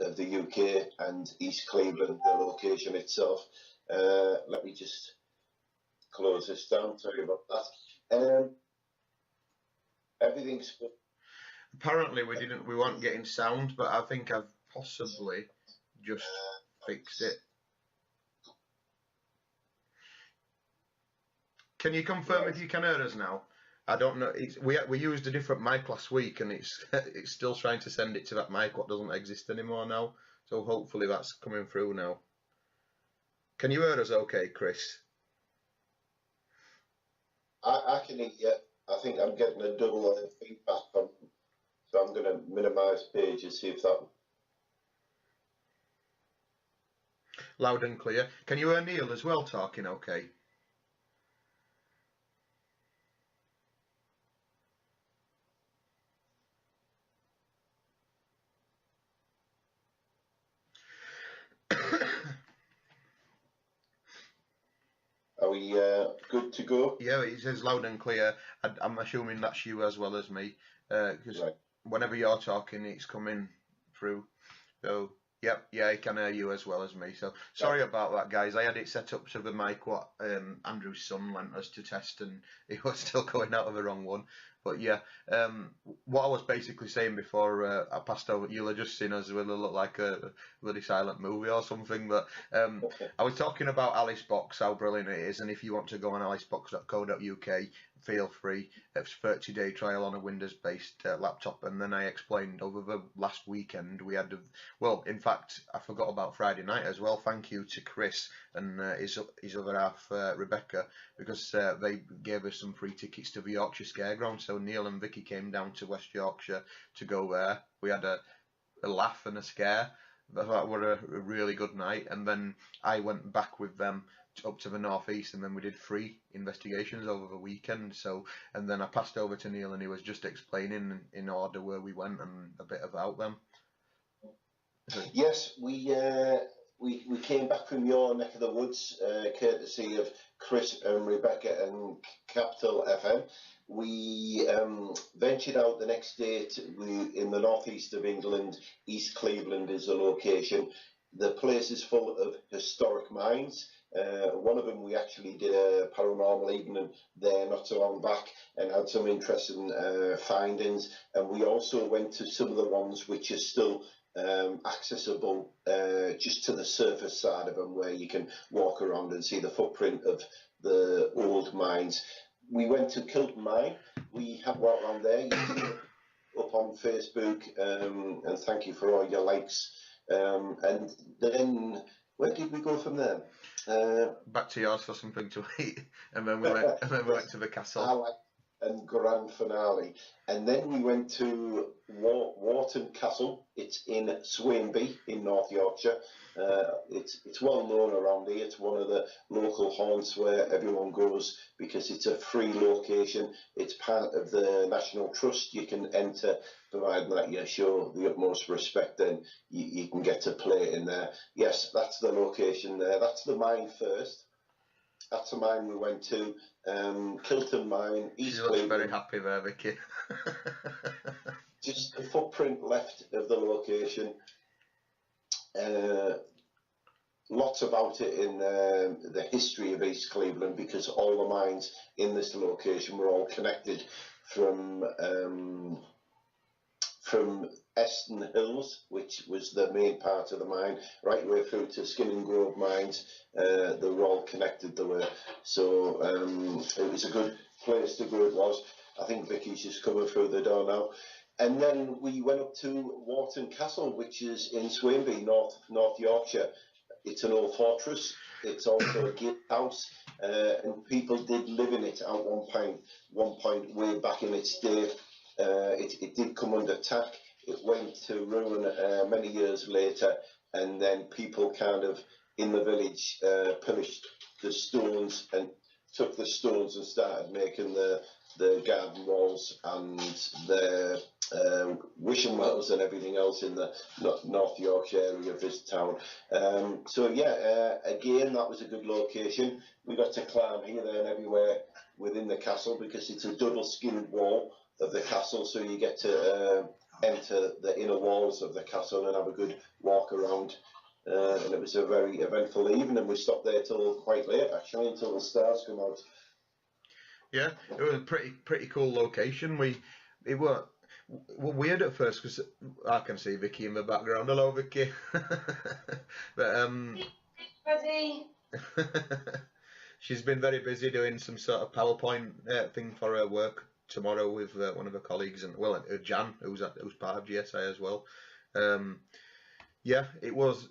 of the UK, and East Cleveland, the location itself. Let me just close this down. Sorry about that. Everything's apparently we weren't getting sound, but I think I've possibly just fixed it. Can you confirm if you can hear us now? I don't know. We used a different mic last week, and it's still trying to send it to that mic what doesn't exist anymore now. So hopefully that's coming through now. Can you hear us okay, Chris? I can hear you. I think I'm getting a double feedback from, so I'm going to minimise pages, see if that. Loud and clear. Can you hear Neil as well talking okay? Are we good to go? Yeah, it says loud and clear. I'm assuming that's you as well as me, because Right. whenever you're talking, it's coming through. So, yep, yeah, I can hear you as well as me. So, sorry about that, guys. I had it set up to the mic what Andrew's son lent us to test, and it was still going out of the wrong one. But yeah, what I was basically saying before I passed over, you'll have just seen us with a look like a bloody silent movie or something. But I was talking about Alice Box, how brilliant it is, and if you want to go on alicebox.co.uk, feel free. It's a 30-day trial on a Windows-based laptop, and then I explained over the last weekend we had, well, in fact, I forgot about Friday night as well. Thank you to Chris and his other half, Rebecca, because they gave us some free tickets to the Yorkshire Scareground. So Neil and Vicky came down to West Yorkshire to go there. We had a laugh and a scare. That were a really good night. And then I went back with them up to the northeast, and then we did 3 investigations over the weekend. So, and then I passed over to Neil, and he was just explaining in order where we went and a bit about them. Yes, we came back from your neck of the woods, courtesy of Chris and Rebecca and Capital FM. We ventured out the next day in the northeast of England. East Cleveland is the location. The place is full of historic mines. One of them we actually did a paranormal evening there not so long back and had some interesting findings. And we also went to some of the ones which are still accessible just to the surface side of them, where you can walk around and see the footprint of the old mines. We went to Kilton Mine. We have walked around there. You can look up on Facebook, and thank you for all your likes. And then where did we go from there? Back to yours for something to eat, and then we went to the castle. And grand finale. And then we went to Wharton Castle. It's in Swainby in North Yorkshire. It's well known around here. It's one of the local haunts where everyone goes because it's a free location. It's part of the National Trust. You can enter, providing that you show the utmost respect, then you can get to play in there. Yes, that's the location there. That's the mine first. That's the mine we went to. Kilton Mine, East She looks Cleveland. very happy there, Vicky. Just the footprint left of the location. Lots about it in the history of East Cleveland, because all the mines in this location were all connected from Eston Hills, which was the main part of the mine, right way through to Skinning Grove mines. They were all connected. They were, so it was a good place to go. It was. I think Vicky's just coming through the door now. And then we went up to Wharton Castle, which is in Swainby, North Yorkshire. It's an old fortress. It's also a gatehouse, and people did live in it at one point way back in its day. It did come under attack. It went to ruin many years later, and then people kind of in the village pillaged the stones and took the stones and started making the garden walls and the wishing wells and everything else in the North Yorkshire area of this town. So yeah, again, that was a good location. We got to climb here, there and everywhere within the castle, because it's a double skinned wall of the castle, so you get to enter the inner walls of the castle and have a good walk around. And it was a very eventful evening. We stopped there till quite late, actually, until the stars come out. Yeah, it was a pretty cool location. It were weird at first because I can see Vicky in the background. Hello, Vicky. But Ready? she's been very busy doing some sort of PowerPoint thing for her work tomorrow with one of her colleagues, and well, Jan, who's part of GSI as well. Yeah, it was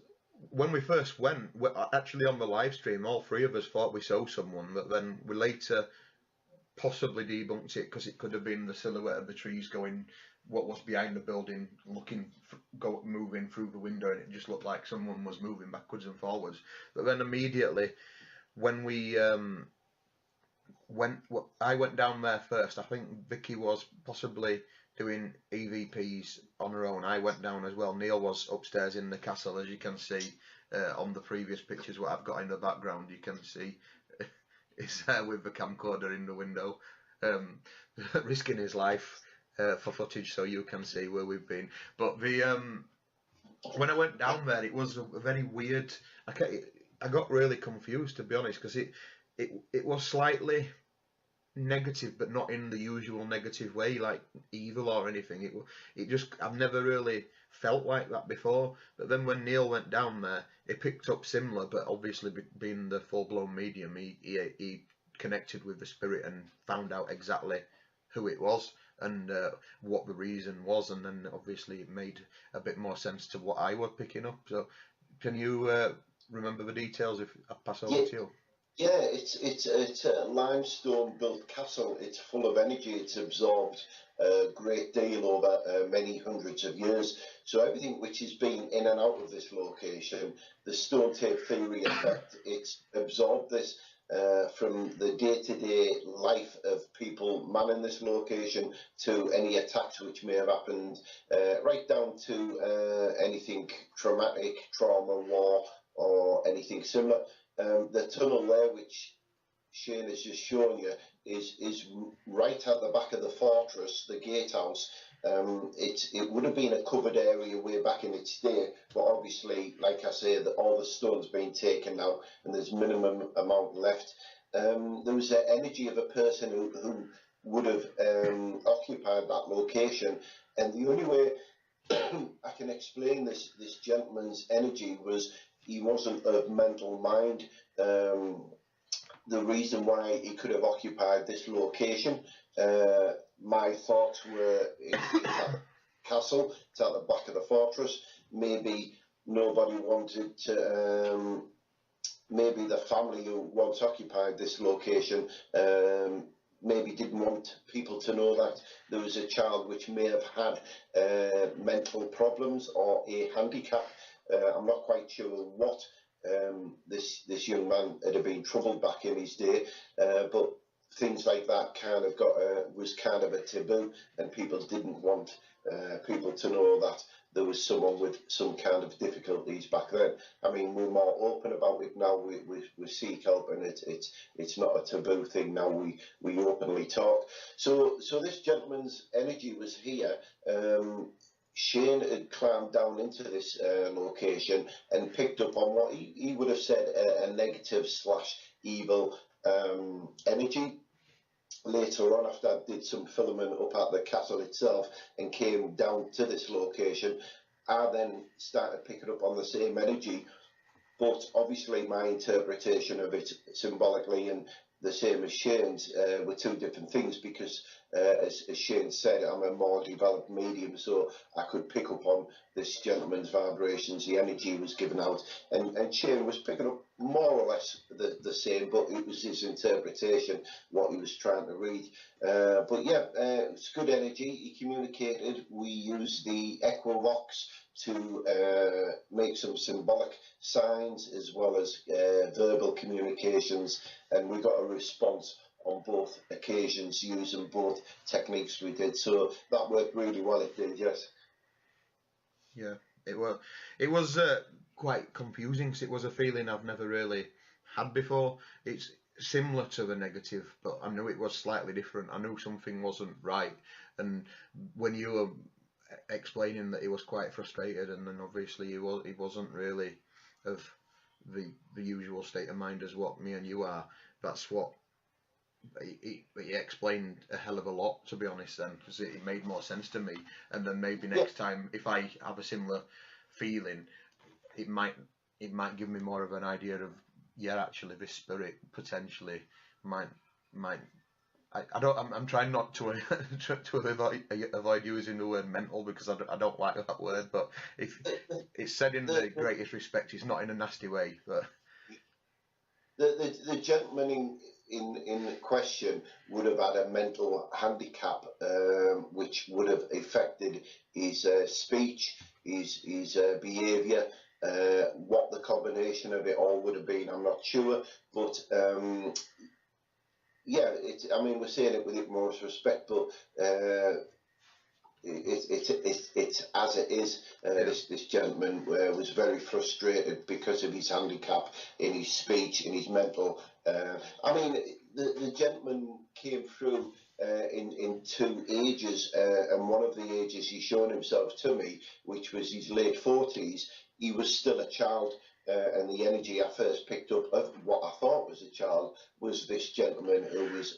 when we first went. Actually, on the live stream, all three of us thought we saw someone, but then we later possibly debunked it because it could have been the silhouette of the trees going what was behind the building, moving through the window, and it just looked like someone was moving backwards and forwards. But then immediately when we I went down there first. I think Vicky was possibly doing EVPs on her own. I went down as well. Neil was upstairs in the castle, as you can see on the previous pictures. What I've got in the background, you can see is there with the camcorder in the window, risking his life for footage, so you can see where we've been. But when I went down there, it was a very weird. I got really confused, to be honest, because it was slightly negative, but not in the usual negative way, like evil or anything. It just, I've never really felt like that before. But then when Neil went down there, it picked up similar, but obviously being the full-blown medium, he connected with the spirit and found out exactly who it was and what the reason was, and then obviously it made a bit more sense to what I was picking up. So can you remember the details if I pass over to you? Yeah, it's a limestone built castle. It's full of energy. It's absorbed a great deal over many hundreds of years. So everything which has been in and out of this location, the stone tape theory effect, it's absorbed this from the day-to-day life of people manning this location to any attacks which may have happened, right down to anything traumatic, trauma, war, or anything similar. The tunnel there, which Shane has just shown you, is right at the back of the fortress, the gatehouse. It would have been a covered area way back in its day, but obviously, like I say, all the stone's been taken now, and there's minimum amount left. There was the energy of a person who would have occupied that location, and the only way I can explain this gentleman's energy was he wasn't of mental mind. The reason why he could have occupied this location, my thoughts were it's at the castle, it's at the back of the fortress. Maybe nobody wanted to, maybe the family who once occupied this location maybe didn't want people to know that there was a child which may have had mental problems or a handicap. I'm not quite sure what this young man had been troubled back in his day, but things like that kind of was kind of a taboo, and people didn't want people to know that there was someone with some kind of difficulties back then. I mean, we're more open about it now. We seek help, and it's not a taboo thing now. We openly talk. So this gentleman's energy was here. Shane had climbed down into this location and picked up on what he would have said a negative / evil energy. Later on, after I did some filming up at the castle itself and came down to this location, I then started picking up on the same energy, but obviously my interpretation of it symbolically and the same as Shane's were two different things, because as Shane said, I'm a more developed medium, so I could pick up on this gentleman's vibrations, the energy he was giving out, and Shane was picking up more or less the same, but it was his interpretation, what he was trying to read. But yeah, it's good energy. He communicated. We used the Equivox to make some symbolic signs as well as verbal communications, and we got a response on both occasions using both techniques we did. So that worked really well, it did, yes. Yeah, it was quite confusing because it was a feeling I've never really had before. It's similar to the negative, but I knew it was slightly different. I knew something wasn't right, and when you explaining that he was quite frustrated, and then obviously he wasn't really of the usual state of mind as what me and you are. That's what he explained a hell of a lot, to be honest, then, because it made more sense to me. And then maybe next time, if I have a similar feeling, it might give me more of an idea of, yeah, actually this spirit potentially might I'm trying not to avoid using the word mental, because I don't like that word, but if it's said in the greatest respect, it's not in a nasty way. But the gentleman in question would have had a mental handicap, which would have affected his speech, his behaviour. What the combination of it all would have been, I'm not sure, but yeah, I mean, we're saying it with the utmost respect, but it's as it is. This gentleman was very frustrated because of his handicap in his speech, in his mental. I mean, the gentleman came through in two ages, and one of the ages he shown himself to me, which was his late 40s. He was still a child. And the energy I first picked up of what I thought was a child was this gentleman who was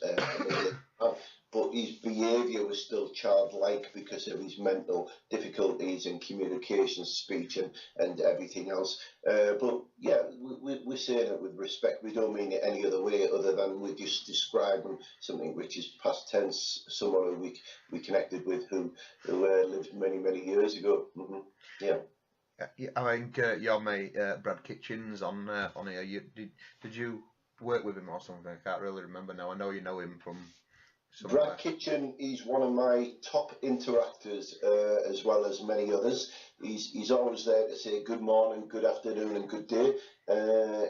but his behaviour was still childlike because of his mental difficulties and communication, speech and everything else. But yeah, we're saying it with respect. We don't mean it any other way other than we're just describing something which is past tense, someone who we connected with who lived many years ago. Yeah. Yeah, I think your mate Brad Kitchens on here. Did you work with him or something? I can't really remember now. I know you know him from somewhere. Brad Kitchen is one of my top interactors, as well as many others. He's always there to say good morning, good afternoon, and good day.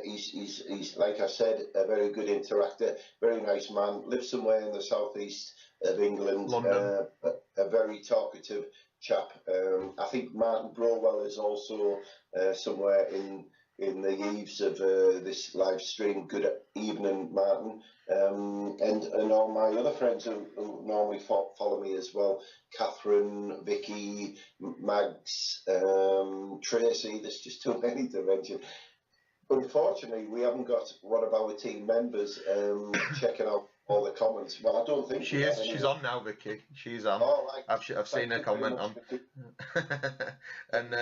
He's like I said, a very good interactor, very nice man. Lives somewhere in the southeast of England. London. A very talkative chap. I think Martin Browell is also somewhere in the eaves of this live stream. Good evening, Martin, and all my other friends who normally follow me as well. Catherine, Vicky, Mags, Tracy. There's just too many to mention. Unfortunately, we haven't got one of our team members checking out all the comments. Well, I don't think she is. She's on now, Vicky. She's on. Oh, I've seen her comment on. And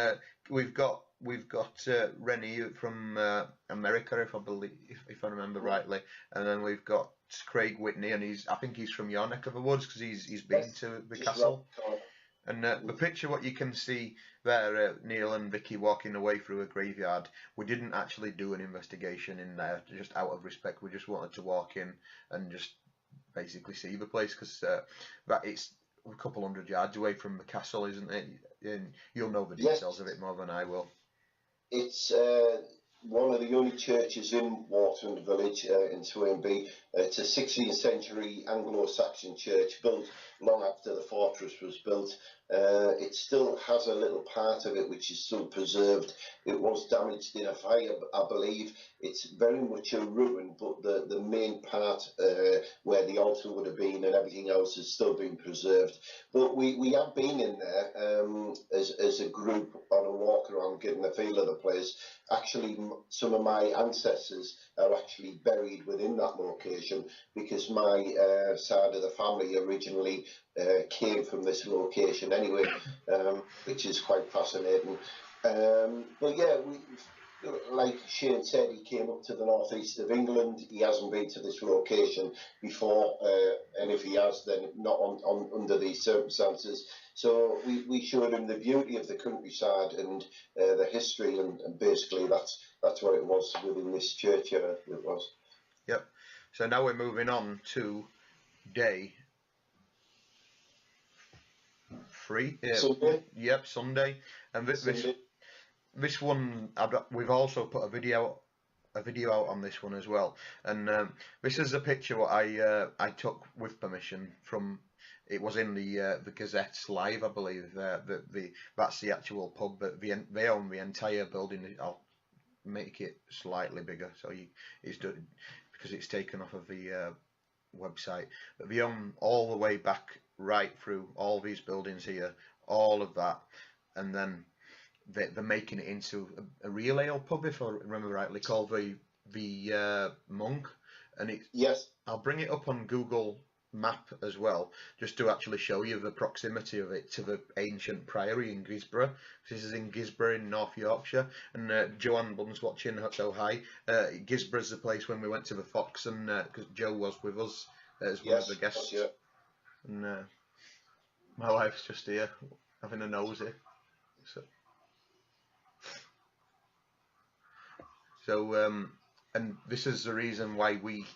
we've got Rennie from America, if I remember rightly, and then we've got Craig Whitney, and I think he's from your neck of the woods because he's been to the castle. And the picture, what you can see there, Neil and Vicky walking away through a graveyard. We didn't actually do an investigation in there, just out of respect. We just wanted to walk in and just basically see the place, because that it's a couple hundred yards away from the castle, isn't it? And you'll know the details of it more than I will. It's one of the only churches in Waterland Village in Swinby. It's a 16th century Anglo-Saxon church built long after the fortress was built. It still has a little part of it which is still preserved. It was damaged in a fire, I believe. It's very much a ruin, but the main part where the altar would have been and everything else has still been preserved. But we have been in there as a group on a walk around, getting a feel of the place. Actually, some of my ancestors are actually buried within that location, because my side of the family originally came from this location anyway, which is quite fascinating. But yeah, like Shane said, he came up to the northeast of England. He hasn't been to this location before, and if he has, then not under these circumstances. So we showed him the beauty of the countryside and the history, and basically that's what it was within this churchyard. It was. Yep. So now we're moving on to day 3. Sunday. Yep, Sunday. And this one, we've also put a video out on this one as well. And this is a picture what I took with permission from. It was in the Gazette's Live, I believe. That's the actual pub, but they own the entire building. I'll make it slightly bigger so it's done, because it's taken off of the website. But they own all the way back right through all these buildings here, all of that, and then they're making it into a real ale pub, if I remember rightly, called the Monk, and it's Yes. I'll bring it up on Google Map as well, just to actually show you the proximity of it to the ancient priory in Gisborough. This is in Gisborough in North Yorkshire, and Joanne Bunn's watching, so hi. Gisborough's the place when we went to the Fox, and because Joe was with us as one of the guests, Yeah. and my wife's just here having a nosy. So, and this is the reason why we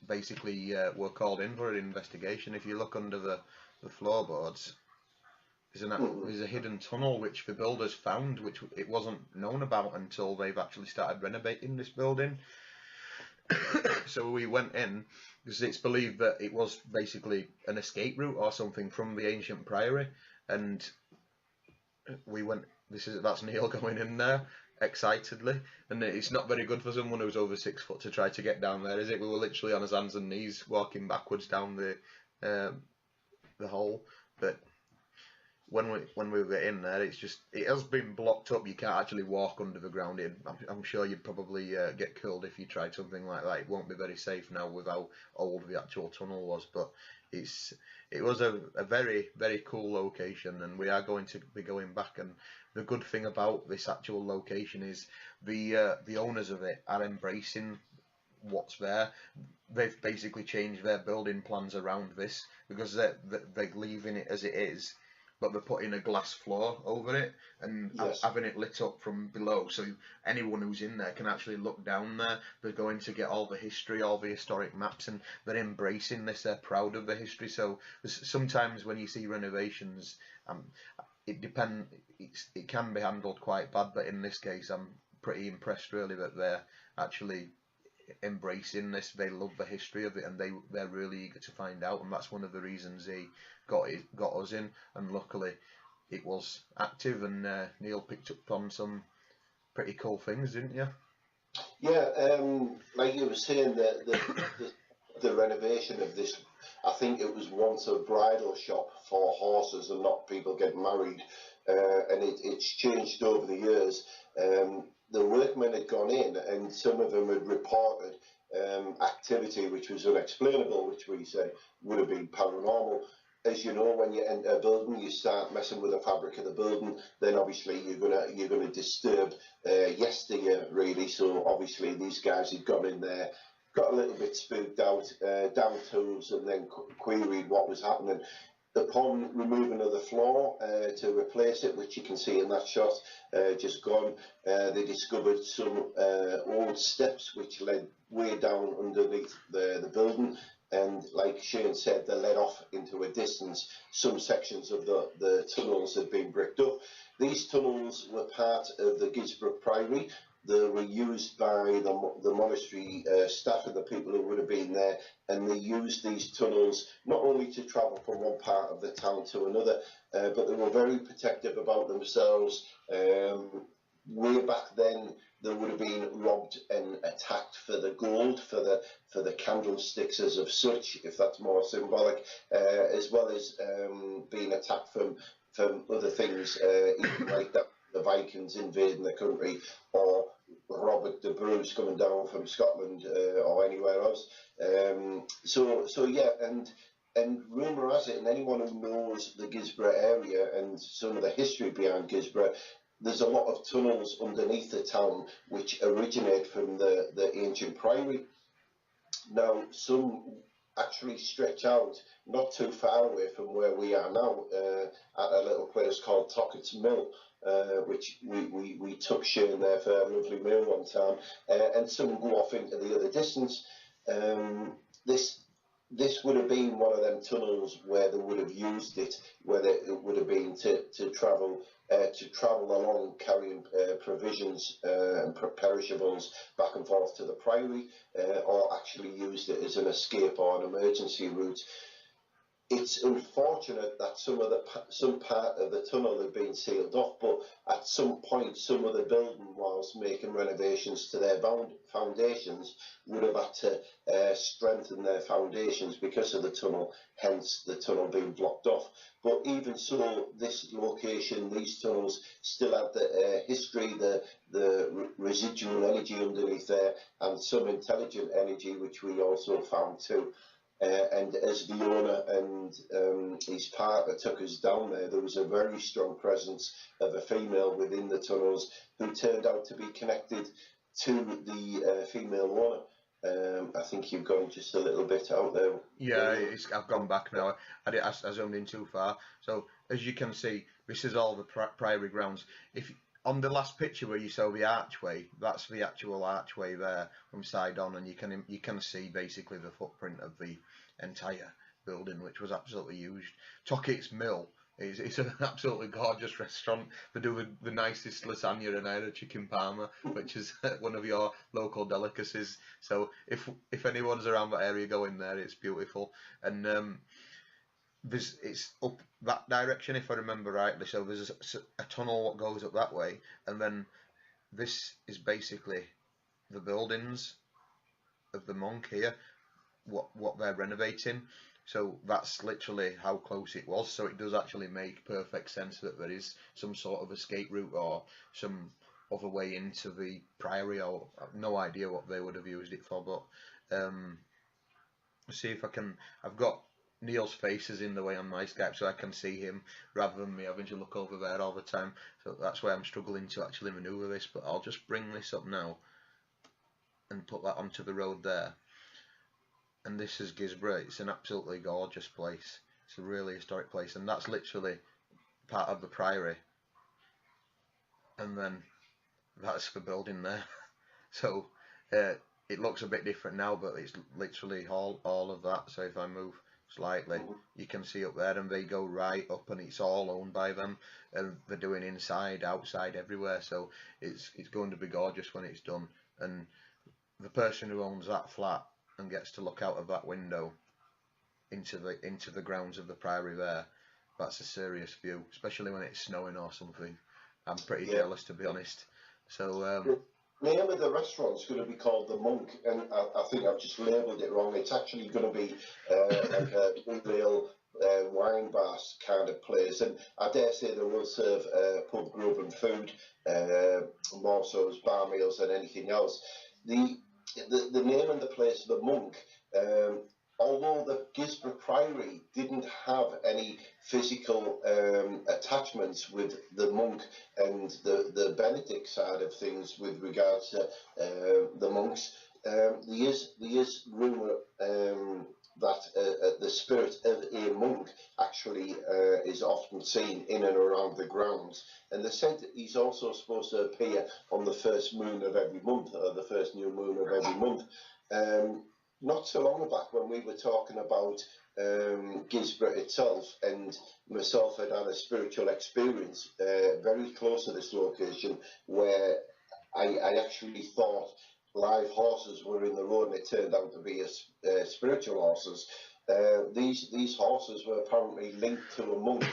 basically were called in for an investigation. If you look under the floorboards, there's a hidden tunnel which the builders found, which it wasn't known about until they've actually started renovating this building. So we went in because it's believed that it was basically an escape route or something from the ancient priory, and we went. That's Neil going in there excitedly, and it's not very good for someone who's over 6 foot to try to get down there, is it? We were literally on his hands and knees walking backwards down the hole. But when we were in there, it has been blocked up. You can't actually walk under the ground. I'm sure you'd probably get killed if you tried something like that. It won't be very safe now with how old the actual tunnel was, but it was a very, very cool location, and we are going to be going back. And the good thing about this actual location is the owners of it are embracing what's there. They've basically changed their building plans around this because they're leaving it as it is, but they're putting a glass floor over it and having it lit up from below, so anyone who's in there can actually look down there. They're going to get all the history, all the historic maps, and they're embracing this. They're proud of the history. So sometimes when you see renovations, it can be handled quite bad, but in this case I'm pretty impressed really that they're actually embracing this. They love the history of it, and they're really eager to find out, and that's one of the reasons they got us in. And luckily it was active, and Neil picked up on some pretty cool things, didn't you? Yeah, like you were saying, the renovation of this, I think it was once a bridal shop for horses and not people getting married, and it's changed over the years. The workmen had gone in, and some of them had reported activity which was unexplainable, which we said would have been paranormal. As you know, when you enter a building, you start messing with the fabric of the building, then obviously you're gonna disturb yesteryear, really. So obviously these guys had gone in there, got a little bit spooked out, down tools, and then queried what was happening. Upon removing of the floor to replace it, which you can see in that shot, just gone, they discovered some old steps which led way down underneath the building, and like Shane said, they led off into a distance. Some sections of the tunnels had been bricked up. These tunnels were part of the Gisborough Priory. They were used by the monastery staff and the people who would have been there, and they used these tunnels not only to travel from one part of the town to another, but they were very protective about themselves. Way back then, they would have been robbed and attacked for the gold, for the candlesticks as of such, if that's more symbolic, as well as being attacked from other things, even like that. The Vikings invading the country, or Robert the Bruce coming down from Scotland or anywhere else. So yeah, and rumour has it, and anyone who knows the Gisborough area and some of the history behind Gisborough, there's a lot of tunnels underneath the town which originate from the ancient priory. Now, some actually stretch out not too far away from where we are now, at a little place called Tockett's Mill, which we took Shane there for a lovely meal one time, and some go off into the other distance. This would have been one of them tunnels where they would have used it, where it would have been to travel along, carrying provisions and perishables back and forth to the priory, or actually used it as an escape or an emergency route. It's unfortunate that some part of the tunnel had been sealed off, but at some point some of the building, whilst making renovations to their foundations, would have had to strengthen their foundations because of the tunnel, hence the tunnel being blocked off. But even even so, this location, these tunnels still have the history, the residual energy underneath there, and some intelligent energy, which we also found too. And as the owner and his partner took us down there, there was a very strong presence of a female within the tunnels who turned out to be connected to the female owner. I think you've gone just a little bit out there. Yeah, I've gone back now. I zoomed in too far. So as you can see, this is all the priory grounds. If on the last picture where you saw the archway, that's the actual archway there from side on, and you can see basically the footprint of the entire building, which was absolutely huge. Tockett's Mill it's an absolutely gorgeous restaurant. They do the nicest lasagna, and I had a chicken parma, which is one of your local delicacies. So if anyone's around that area, go in there. It's beautiful, and it's up that direction if I remember rightly. So there's a tunnel that goes up that way, and then this is basically the buildings of the monk here, what they're renovating. So that's literally how close it was. So it does actually make perfect sense that there is some sort of escape route or some other way into the priory, or I've no idea what they would have used it for. But see if I can. I've got Neil's face is in the way on my Skype, so I can see him rather than me having to look over there all the time. So that's why I'm struggling to actually manoeuvre this. But I'll just bring this up now and put that onto the road there. And this is Gisborough. It's an absolutely gorgeous place. It's a really historic place, and that's literally part of the priory. And then that's the building there. So it looks a bit different now, but it's literally all of that. So if I move slightly, you can see up there, and they go right up, and it's all owned by them, and they're doing inside, outside, everywhere. So it's going to be gorgeous when it's done. And the person who owns that flat and gets to look out of that window into the grounds of the priory there, that's a serious view, especially when it's snowing or something. I'm pretty jealous, to be honest. So the name of the restaurant's going to be called The Monk, and I think I've just labelled it wrong. It's actually going to be like a real wine bar kind of place, and I dare say they will serve pub grub and food, more so as bar meals than anything else. The name of the place, The Monk, although the Gisborough Priory didn't have any physical attachments with the monk and the Benedict side of things with regards to the monks, there is rumour that the spirit of a monk actually is often seen in and around the grounds. And they said that he's also supposed to appear on the first moon of every month, or the first new moon of every month. Not so long back, when we were talking about Gisborough itself, and myself had had a spiritual experience very close to this location, where I actually thought live horses were in the road, and it turned out to be spiritual horses. These horses were apparently linked to a monk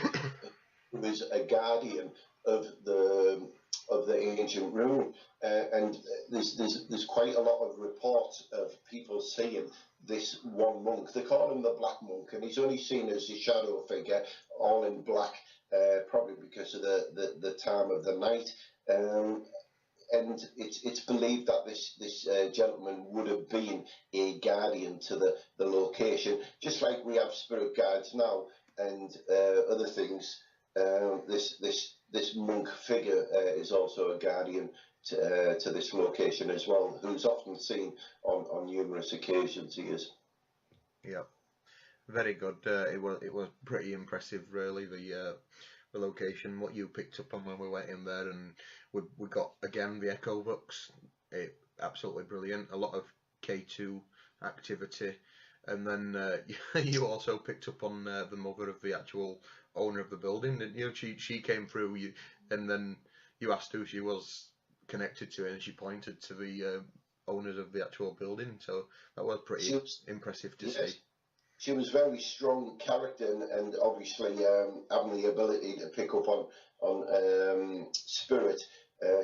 who is a guardian of the ancient ruin, and there's quite a lot of reports of people seeing this one monk. They call him the Black Monk, and he's only seen as a shadow figure, all in black, probably because of the time of the night. And it's believed that this gentleman would have been a guardian to the location, just like we have spirit guides now and other things. This monk figure is also a guardian to this location as well, who's often seen on numerous occasions. He is. Yeah, very good. It was pretty impressive, really. The location, what you picked up on when we went in there, and we got again the echo books. Absolutely brilliant. A lot of K2 activity, and then you also picked up on the mother of the actual owner of the building, didn't you? She came through you, and then you asked who she was connected to, and she pointed to the owners of the actual building. So that was pretty impressive to see. She was very strong character, and obviously having the ability to pick up on spirit.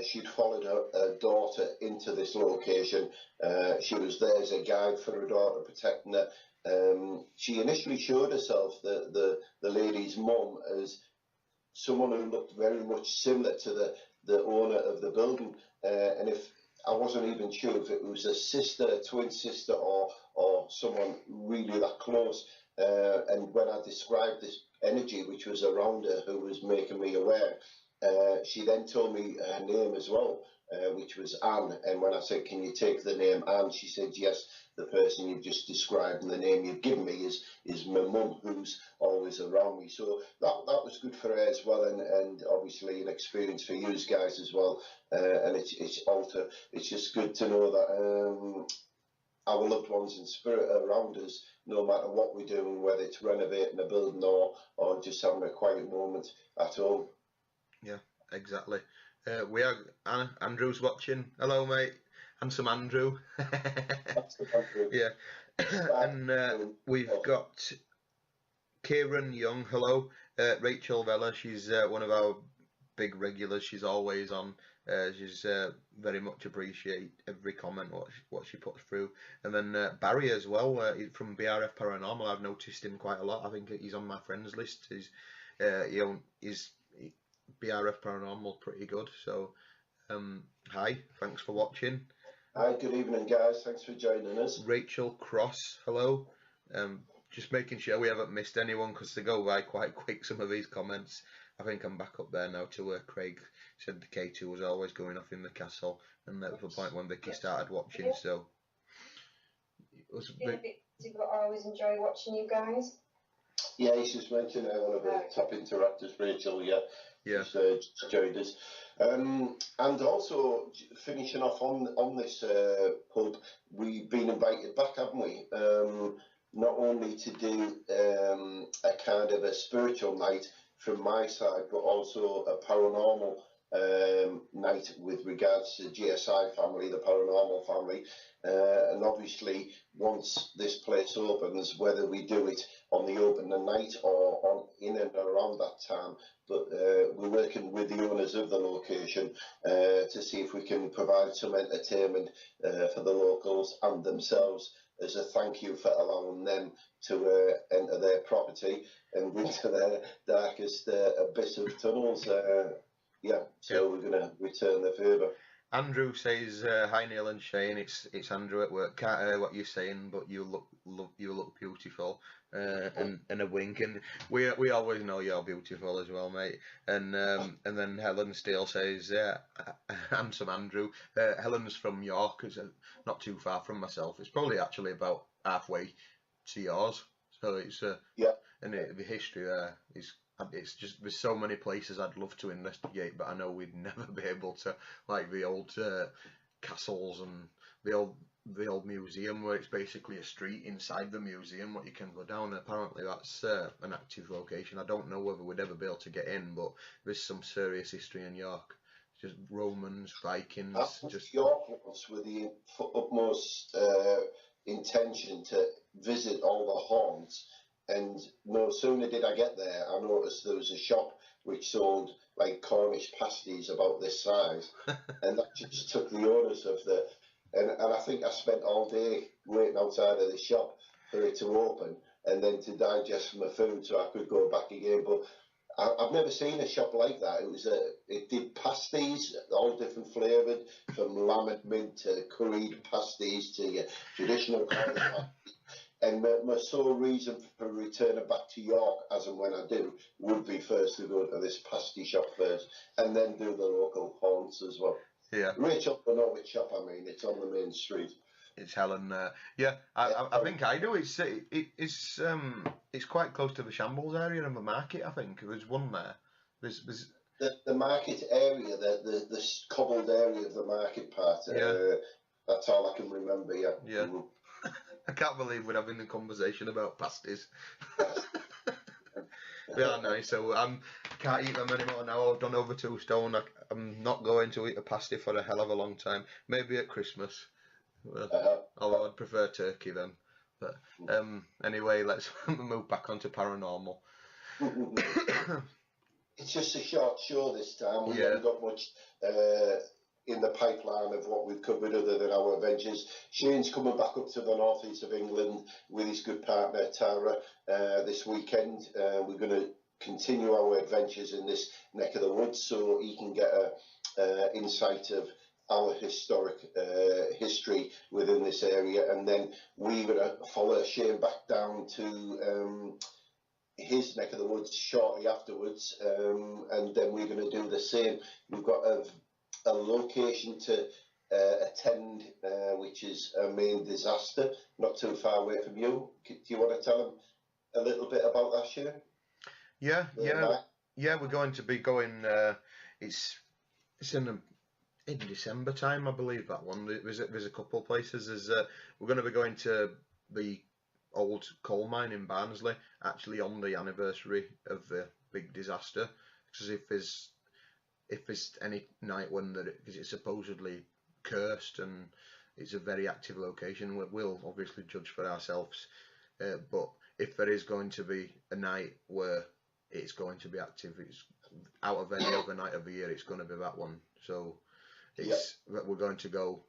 She'd followed her daughter into this location. She was there as a guide for her daughter, protecting her. She initially showed herself, the lady's mum, as someone who looked very much similar to the owner of the building, and if I wasn't even sure if it was a sister, a twin sister, or someone really that close. And when I described this energy which was around her, who was making me aware, she then told me her name as well, which was Anne. And when I said, "Can you take the name Anne?" she said, "Yes, the person you've just described and the name you've given me is my mum, who's always around me." So that was good for her as well, and obviously an experience for you guys as well. And it's just good to know that our loved ones in spirit are around us, no matter what we're doing, whether it's renovating a building or just having a quiet moment at home. Yeah, exactly. We are Andrew's watching. Hello, mate. Handsome Andrew. That's the country. Yeah. And we've got Kieran Young. Hello. Rachel Vella. She's one of our big regulars. She's always on. She's very much appreciate every comment what she puts through. And then Barry as well, from BRF Paranormal. I've noticed him quite a lot. I think he's on my friends list. He's BRF Paranormal pretty good. So hi, thanks for watching. Hi, good evening, guys. Thanks for joining us. Rachel Cross, hello. Just making sure we haven't missed anyone, because they go by quite quick, some of these comments. I think I'm back up there now to where Craig said the K2 was always going off in the castle, and that was the point when Vicky started watching. So it was a bit busy, but I always enjoy watching you guys. Yeah, he's just mentioned one of the top interactors, Rachel. Yeah. She's joined us. And also finishing off on this pub, we've been invited back, haven't we? Not only to do a kind of a spiritual night from my side, but also a paranormal night with regards to GSI family, the paranormal family. And obviously, once this place opens, whether we do it on the opening night or in and around that time, but we're working with the owners of the location to see if we can provide some entertainment for the locals and themselves as a thank you for allowing them to enter their property and into their darkest abyss of tunnels. So we're going to return the favour. Andrew says, "Hi Neil and Shane, it's Andrew at work. Can't hear what you're saying, but you look beautiful." And a wink, and we always know you're beautiful as well, mate. And then Helen Steele says, "Handsome Andrew." Helen's from York, is not too far from myself. It's probably actually about halfway to yours. So it's and the history there is. It's just, there's so many places I'd love to investigate, but I know we'd never be able to, like the old castles and the old museum, where it's basically a street inside the museum what you can go down. Apparently that's an active location. I don't know whether we'd ever be able to get in, but there's some serious history in York. Just Romans, Vikings. Just York was with the utmost intention to visit all the haunts. And no sooner did I get there, I noticed there was a shop which sold like Cornish pasties about this size, and that just took the owners of and I think I spent all day waiting outside of the shop for it to open, and then to digest my food so I could go back again. But I've never seen a shop like that. It did pasties, all different flavoured, from lamb and mint to curried pasties to your traditional Cornish pasties. And my sole reason for returning back to York, as and when I do, would be first to go to this pasty shop first, and then do the local haunts as well. Yeah. Rachel will know which shop I mean. It's on the main street. It's Helen. I think I do. It's quite close to the Shambles area and the market. I think there's one there. There's the market area, the cobbled area of the market part. That's all I can remember. Yeah. Yeah. Mm-hmm. I can't believe we're having a conversation about pasties. They are nice, so I can't eat them anymore now. I've done over 2 stone. I'm not going to eat a pasty for a hell of a long time. Maybe at Christmas. Although I'd prefer turkey then. But anyway, let's move back onto paranormal. It's just a short show this time. We Yeah. haven't got much in the pipeline of what we've covered other than our adventures. Shane's coming back up to the northeast of England with his good partner Tara this weekend. We're going to continue our adventures in this neck of the woods so he can get a insight of our historic history within this area, and then we're going to follow Shane back down to his neck of the woods shortly afterwards, and then we're going to do the same. We've got a location to attend, which is a main disaster not too far away from you. Do you want to tell them a little bit about that, Shane? Yeah, we're going to be going, it's in December time, I believe, that one. There's a couple of places. We're going to be going to the old coal mine in Barnsley, actually on the anniversary of the big disaster. Because if there's any night when because it's supposedly cursed and it's a very active location, we'll obviously judge for ourselves. But if there is going to be a night where it's going to be active, it's out of any other night of the year, it's going to be that one. So we're going to go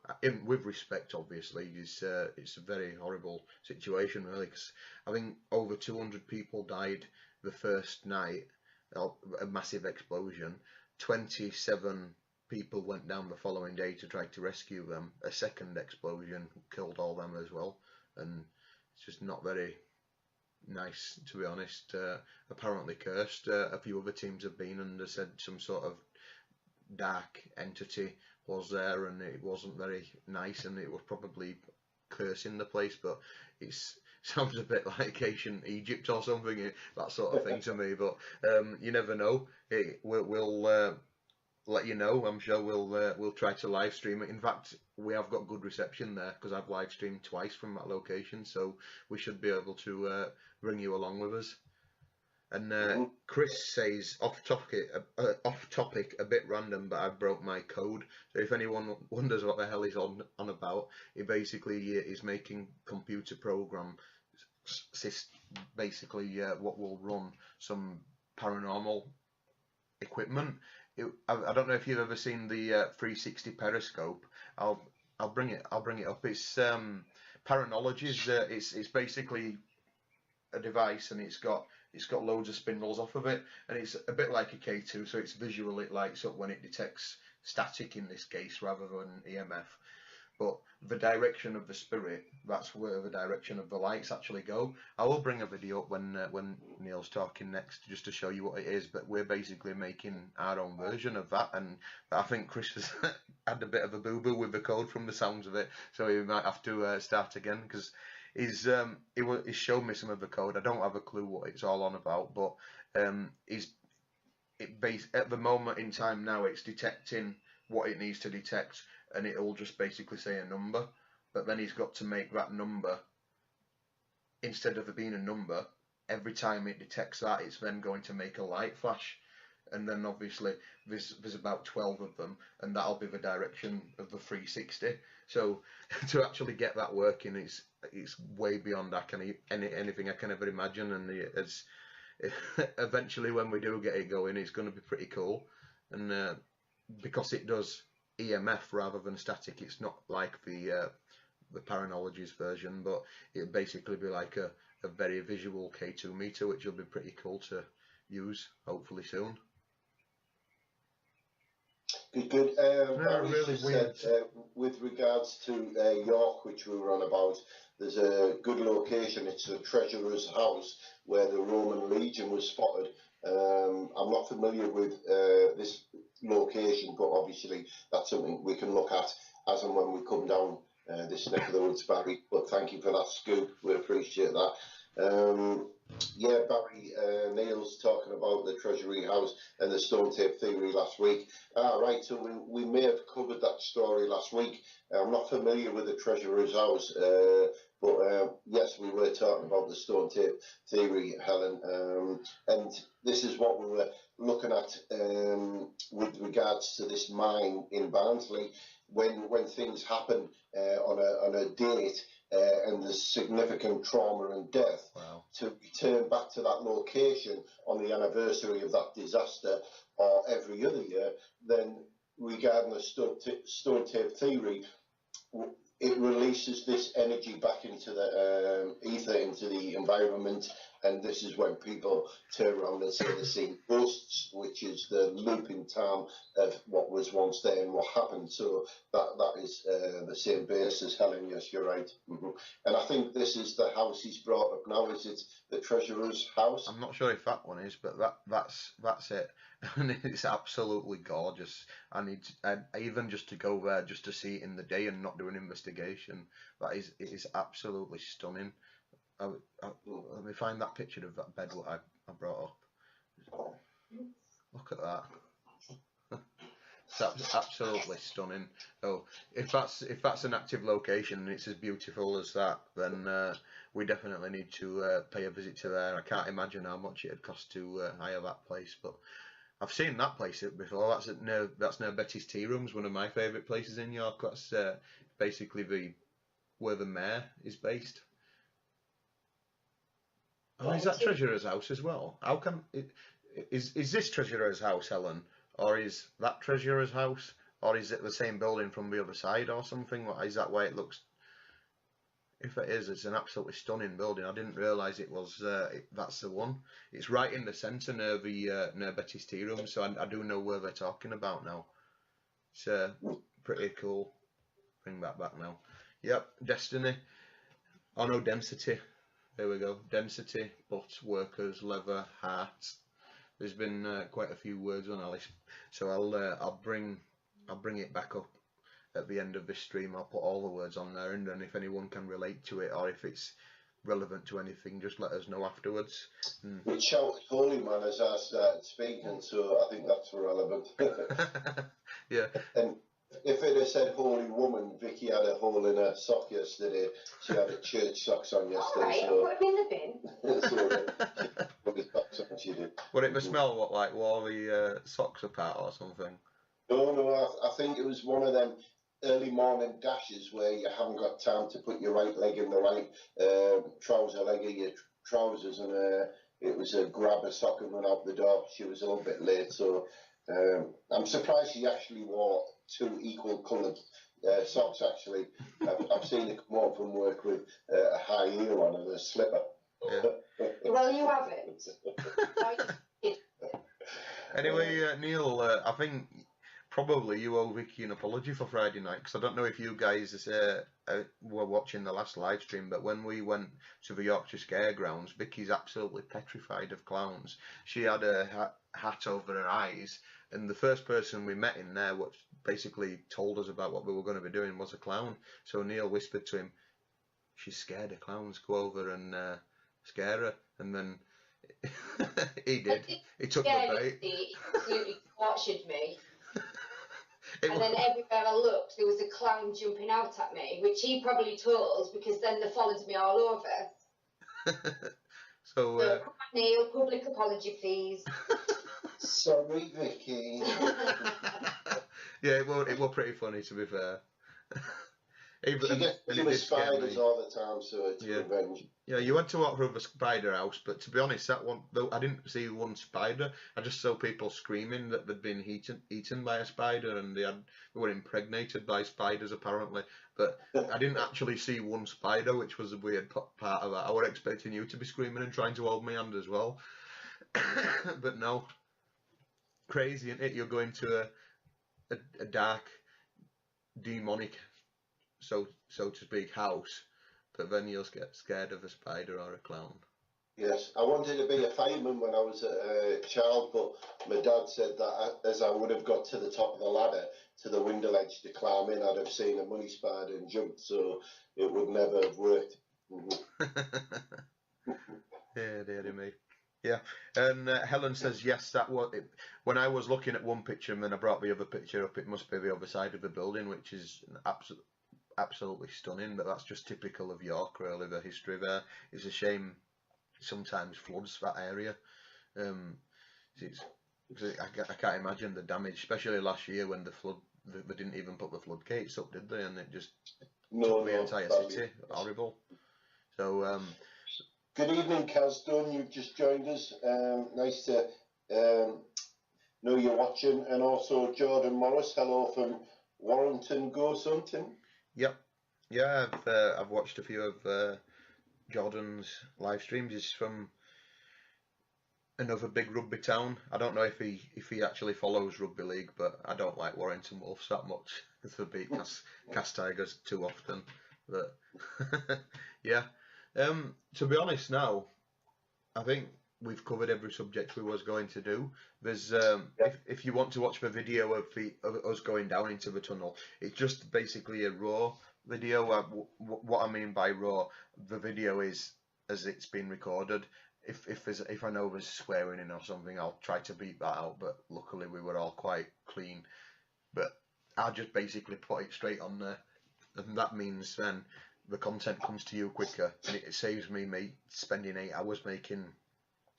with respect. Obviously, it's a very horrible situation, really, because I think over 200 people died the first night, a massive explosion. 27 people went down the following day to try to rescue them. A second explosion killed all them as well, and it's just not very nice, to be honest. Apparently cursed. A few other teams have been, and they said some sort of dark entity was there, and it wasn't very nice, and it was probably cursing the place. But it sounds a bit like ancient Egypt or something, that sort of thing to me. But you never know. We'll let you know. I'm sure we'll try to live stream it. In fact, we have got good reception there because I've live streamed twice from that location, so we should be able to bring you along with us. And Chris says, off topic, a bit random, but I broke my code. So if anyone wonders what the hell he's on about, he basically is making computer program, basically what will run some paranormal equipment. I don't know if you've ever seen the 360 periscope. I'll bring it up. It's Paranology's. It's basically a device, and it's got loads of spindles off of it, and it's a bit like a K2, so it's visual. It lights up when it detects static in this case rather than EMF. But the direction of the spirit, that's where the direction of the lights actually go. I will bring a video up when Neil's talking next, just to show you what it is. But we're basically making our own version of that, and I think Chris has had a bit of a boo-boo with the code from the sounds of it, so he might have to start again, because he's shown me some of the code. I don't have a clue what it's all on about, but at the moment in time now, it's detecting what it needs to detect, and it'll just basically say a number. But then he's got to make that number, instead of it being a number, every time it detects that, it's then going to make a light flash. And then obviously there's about 12 of them, and that'll be the direction of the 360. So to actually get that working, it's way beyond anything I can ever imagine. And it's eventually, when we do get it going, it's going to be pretty cool. And because it does EMF rather than static, it's not like the Paranology's version, but it'll basically be like a very visual K2 meter, which will be pretty cool to use hopefully soon. Good. Really weird. With regards to York, which we were on about, there's a good location. It's the Treasurer's House where the Roman Legion was spotted. I'm not familiar with this location, but obviously that's something we can look at as and when we come down this neck of the woods, Barry. But thank you for that scoop. We appreciate that. Yeah, Barry, Neil's talking about the Treasury House and the stone tape theory last week. Right, so we may have covered that story last week. I'm not familiar with the Treasurer's House, but yes, we were talking about the stone tape theory, Helen, and this is what we were looking at with regards to this mine in Barnsley. When things happen on a date and there's significant trauma and death, wow, to return back to that location on the anniversary of that disaster or every other year, then regarding the stone tape theory, it releases this energy back into the ether, into the environment, and this is when people turn around and say they're seeing ghosts, which is the looping time of what was once there and what happened. So that is the same base as Helen. Yes, you're right. And I think this is the house he's brought up now. Is it the treasurer's house? I'm not sure if that one is, but that's it. And it's absolutely gorgeous. And even just to go there, just to see it in the day and not do an investigation, it is absolutely stunning. Let me find that picture of that bed what I brought up. Look at that. It's absolutely stunning. Oh, if that's an active location and it's as beautiful as that, then we definitely need to pay a visit to there. I can't imagine how much it'd cost to hire that place, but I've seen that place before. That's near Betty's Tea Rooms, one of my favourite places in York. That's basically where the mayor is based. Oh, is that Treasurer's house as well? How come is this Treasurer's house, Helen, or is that Treasurer's house, or is it the same building from the other side or something? Is that why it looks? If it is, it's an absolutely stunning building. I didn't realise it was. That's the one. It's right in the centre near Betty's Tea Room, so I do know where they're talking about now. It's pretty cool. Bring that back now. Yep, Destiny. Oh no, Density. There we go. Density, butt, workers, leather, heart. There's been quite a few words on our list, so I'll bring it back up at the end of this stream. I'll put all the words on there, and then if anyone can relate to it or if it's relevant to anything, just let us know afterwards. It shouted holy man as I started speaking, so I think that's relevant. Yeah. And if it had said holy woman, Vicky had a hole in her sock yesterday. She had a church socks on yesterday. Alright, so I'll put them in the bin. so put the socks on, she did. Would it smell what, like wore the socks apart or something? No, I think it was one of them early morning dashes where you haven't got time to put your right leg in the right trouser leg of your trousers, and it was a grab a sock and run out the door. She was a little bit late, so I'm surprised she actually wore two equal coloured socks. Actually, I've seen her come home from work with a high heel on and a slipper. Yeah. Well, you haven't. Anyway, Neil, I think probably you owe Vicky an apology for Friday night, because I don't know if you guys were watching the last live stream, but when we went to the Yorkshire Scaregrounds, Vicky's absolutely petrified of clowns. She had a hat over her eyes, and the first person we met in there, what basically told us about what we were going to be doing, was a clown. So Neil whispered to him, "She's scared of clowns, go over and scare her," and then he did. He took the bait. He absolutely tortured me. And then everywhere I looked, there was a clown jumping out at me, which he probably told because then they followed me all over. So, come on, Neil, public apology, please. Sorry, Vicky. Yeah, it was pretty funny, to be fair. She gets spiders all the time, so it's revenge. Yeah, you went to walk through the spider house, but to be honest, that one, though, I didn't see one spider. I just saw people screaming that they'd been eaten by a spider, and they were impregnated by spiders apparently. But I didn't actually see one spider, which was a weird part of that. I was expecting you to be screaming and trying to hold my hand as well, but no. Crazy, isn't it? You're going to a dark, demonic, so to speak, house, but then you'll get scared of a spider or a clown. Yes, I wanted to be a fireman when I was a child, but my dad said that as I would have got to the top of the ladder to the window ledge to climb in, I'd have seen a money spider and jumped, so it would never have worked. Yeah, dearie me. Yeah, and Helen says yes. That was it. When I was looking at one picture and then I brought the other picture up, it must be the other side of the building, which is absolutely stunning. But that's just typical of York, really. The history there. It's a shame sometimes floods that area. I can't imagine the damage, especially last year when the flood. They didn't even put the floodgates up, did they? And it just took the entire city. Horrible. So. Good evening, Kaz Dunn. You've just joined us. Nice to know you're watching, and also Jordan Morris. Hello from Warrington Go Something. Yep. Yeah, I've watched a few of Jordan's live streams. He's from another big rugby town. I don't know if he actually follows rugby league, but I don't like Warrington Wolves that much. They beat Cast Tigers too often. But yeah. To be honest, now I think we've covered every subject we was going to do. There's if you want to watch the video of us going down into the tunnel, it's just basically a raw video. What I mean by raw, the video is as it's been recorded. If I know there's swearing in or something, I'll try to beat that out. But luckily we were all quite clean. But I'll just basically put it straight on there, and that means then the content comes to you quicker, and it saves me spending 8 hours making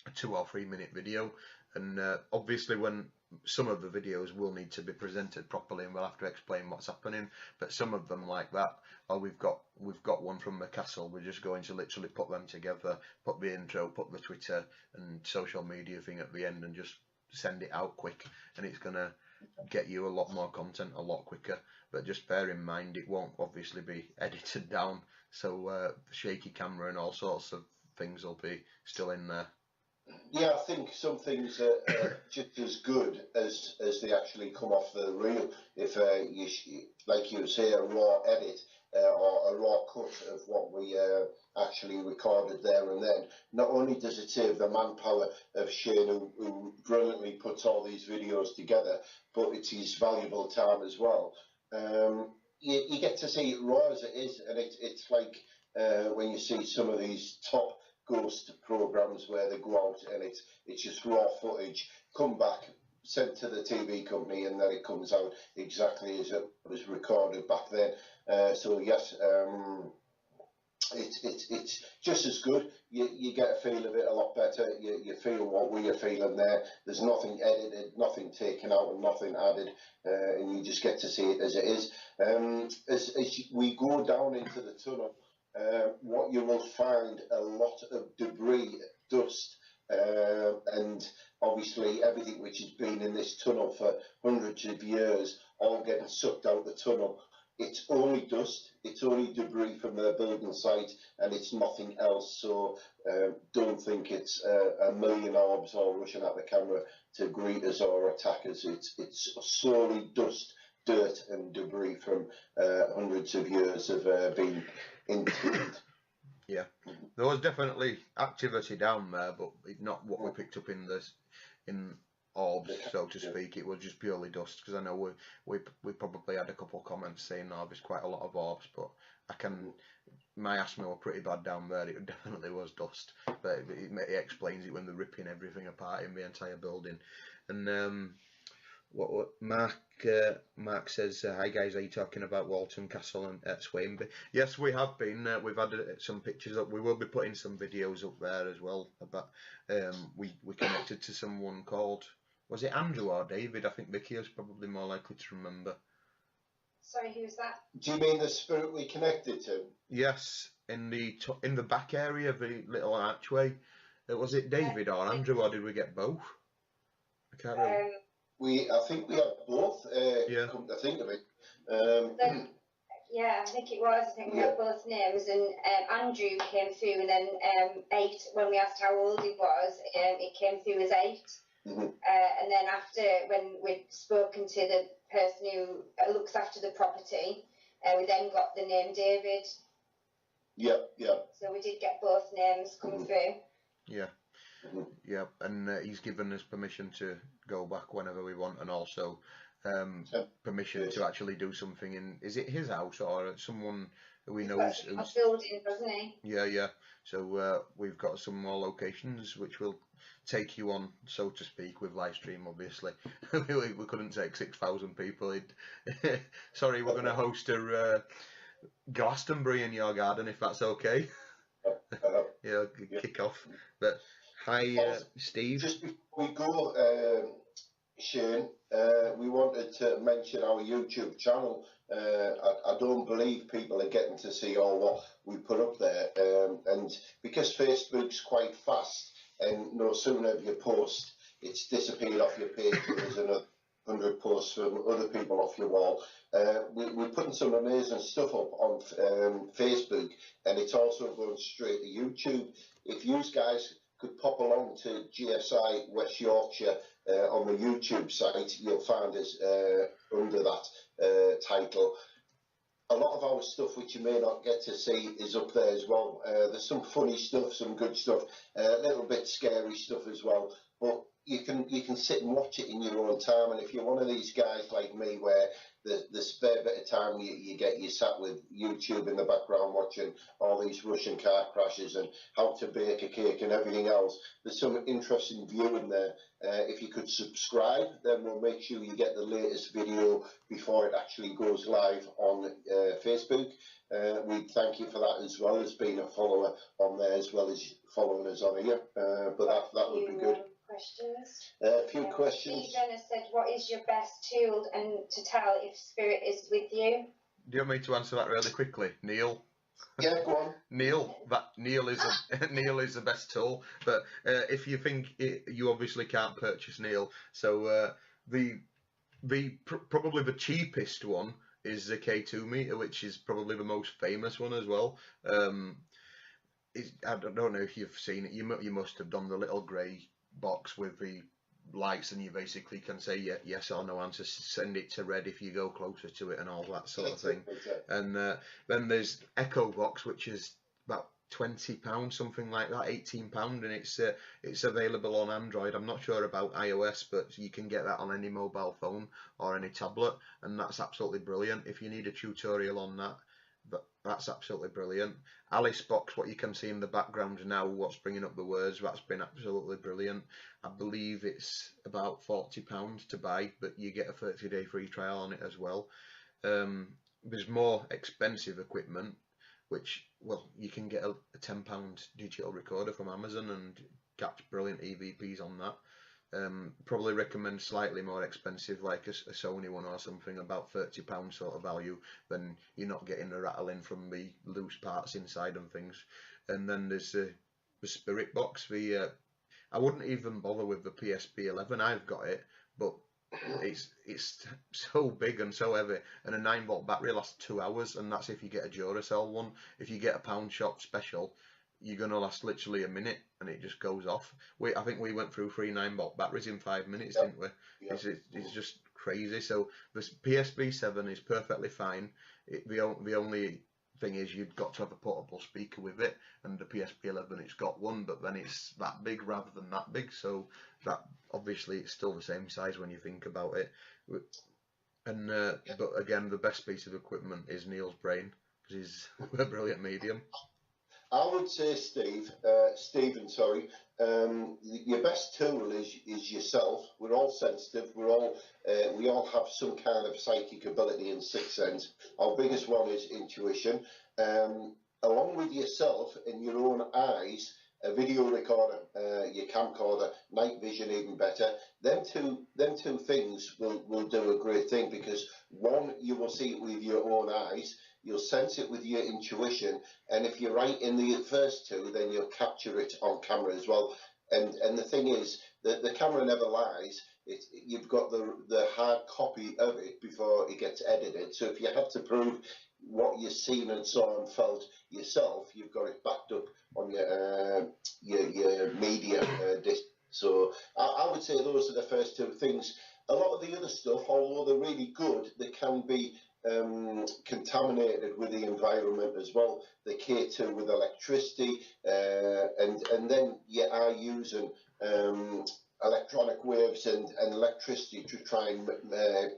a 2 or 3 minute video. And obviously when some of the videos will need to be presented properly and we'll have to explain what's happening, but some of them like that, or we've got one from the castle, we're just going to literally put them together, put the intro, put the Twitter and social media thing at the end, and just send it out quick, and it's gonna get you a lot more content a lot quicker. But just bear in mind it won't obviously be edited down, so shaky camera and all sorts of things will be still in there. Yeah, I think some things are just as good as they actually come off the reel. If like you say, a raw edit or a raw cut of what we actually recorded there and then, not only does it save the manpower of Shane, who brilliantly puts all these videos together, but it's his valuable time as well. You get to see it raw as it is, and it's like when you see some of these top ghost programs where they go out and it's just raw footage, come back, sent to the TV company, and then it comes out exactly as it was recorded back then. So yes, it's just as good. You get a feel of it a lot better. You feel what we are feeling there. There's nothing edited, nothing taken out, and nothing added, and you just get to see it as it is. As we go down into the tunnel, what you will find a lot of debris, dust, and obviously everything which has been in this tunnel for hundreds of years, all getting sucked out the tunnel. It's only dust, it's only debris from their building site, and it's nothing else. So don't think it's a million orbs all rushing at the camera to greet us or attack us. It's solely dust, dirt and debris from hundreds of years of being intoed. Yeah, there was definitely activity down there, but not what we picked up in orbs, so to speak. It was just purely dust, because I know we probably had a couple of comments saying, "Oh, there's quite a lot of orbs," but my asthma were pretty bad down there. It definitely was dust, but it explains it when they're ripping everything apart in the entire building. And what Mark says, hi guys, are you talking about Walton Castle and at Swainby? Yes, we have been. We've had some pictures up. We will be putting some videos up there as well. But we connected to someone called, was it Andrew or David? I think Vicky is probably more likely to remember. Sorry, who's that? Do you mean the spirit we connected to? Yes, in the back area of the little archway. Was it David or Andrew, or did we get both? I can't remember. I think we had both. Yeah. Come to think of it. Yeah, I think it was. I think we had both names, and Andrew came through, and then 8. When we asked how old he was, it came through as 8. Mm-hmm. And then after, when we'd spoken to the person who looks after the property, we then got the name David. Yeah. So we did get both names come through. Yeah. Yeah, and he's given us permission to go back whenever we want, and also permission to actually do something in, is it his house or someone who he knows? He's building, doesn't he? Yeah. So we've got some more locations which will take you on, so to speak, with live stream. Obviously, we couldn't take 6,000 people. Sorry, we're going to host a Glastonbury in your garden, if that's okay. Yeah, kick off. But hi, Steve. Just before we go, Shane, we wanted to mention our YouTube channel. I don't believe people are getting to see all what we put up there, and because Facebook's quite fast, and no sooner you post, it's disappeared off your page and there's another 100 posts from other people off your wall. We're putting some amazing stuff up on Facebook, and it's also going straight to YouTube. If you guys could pop along to GSI West Yorkshire on the YouTube site, you'll find us under that title. A lot of our stuff which you may not get to see is up there as well. There's some funny stuff, some good stuff, a little bit scary stuff as well, but you can sit and watch it in your own time. And if you're one of these guys like me where the spare bit of time you sat with YouTube in the background watching all these Russian car crashes and how to bake a cake and everything else, there's some interesting viewing there. If you could subscribe, then we'll make sure you get the latest video before it actually goes live on Facebook. We thank you for that as well as being a follower on there as well as following us on here. But that would be good. Questions. A few questions. Stephen has said, what is your best tool and to tell if spirit is with you? Do you want me to answer that really quickly, Neil? Yeah, go on. Neil is the best tool. But if you think you obviously can't purchase Neil, so probably the cheapest one is the K2 meter, which is probably the most famous one as well. I don't know if you've seen it. You must have done the little grey box with the lights, and you basically can say yes or no answer, send it to red if you go closer to it and all that sort of thing. And then there's Echo Box, which is about £20, something like that, £18, and it's available on Android. I'm not sure about iOS, but you can get that on any mobile phone or any tablet, and that's absolutely brilliant. If you need a tutorial on that, that's absolutely brilliant. Alice Box, what you can see in the background now, what's bringing up the words, that's been absolutely brilliant. I believe it's about £40 to buy, but you get a 30-day free trial on it as well. There's more expensive equipment, which, well, you can get a £10 digital recorder from Amazon and catch brilliant EVPs on that. Probably recommend slightly more expensive, like a Sony one or something, about £30 sort of value, then you're not getting the rattling from the loose parts inside and things. And then there's the Spirit Box. I wouldn't even bother with the PSP 11. I've got it, but it's so big and so heavy, and a 9-volt battery lasts 2 hours, and that's if you get a Duracell one. If you get a pound shop special, you're going to last literally a minute and it just goes off. I think we went through 3 9-volt batteries in 5 minutes, didn't we? Yep. It's just crazy. So the PSP 7 is perfectly fine. The only thing is you've got to have a portable speaker with it, and the PSP 11 it's got one, but then it's that big rather than that big, so that obviously it's still the same size when you think about it. And but again, the best piece of equipment is Neil's brain, because he's a brilliant medium. I would say, Stephen, your best tool is yourself. We're all sensitive. We all have some kind of psychic ability and sixth sense. Our biggest one is intuition. Along with yourself and your own eyes, a video recorder, your camcorder, night vision even better. Them two things will do a great thing, because one, you will see it with your own eyes. You'll sense it with your intuition, and if you're right in the first two, then you'll capture it on camera as well. And the thing is that the camera never lies. You've got the hard copy of it before it gets edited. So if you have to prove what you've seen and saw and felt yourself, you've got it backed up on your media disc. So I would say those are the first two things. A lot of the other stuff, although they're really good, they can be contaminated with the environment as well. The K2 with electricity, and then you are using electronic waves and electricity to try and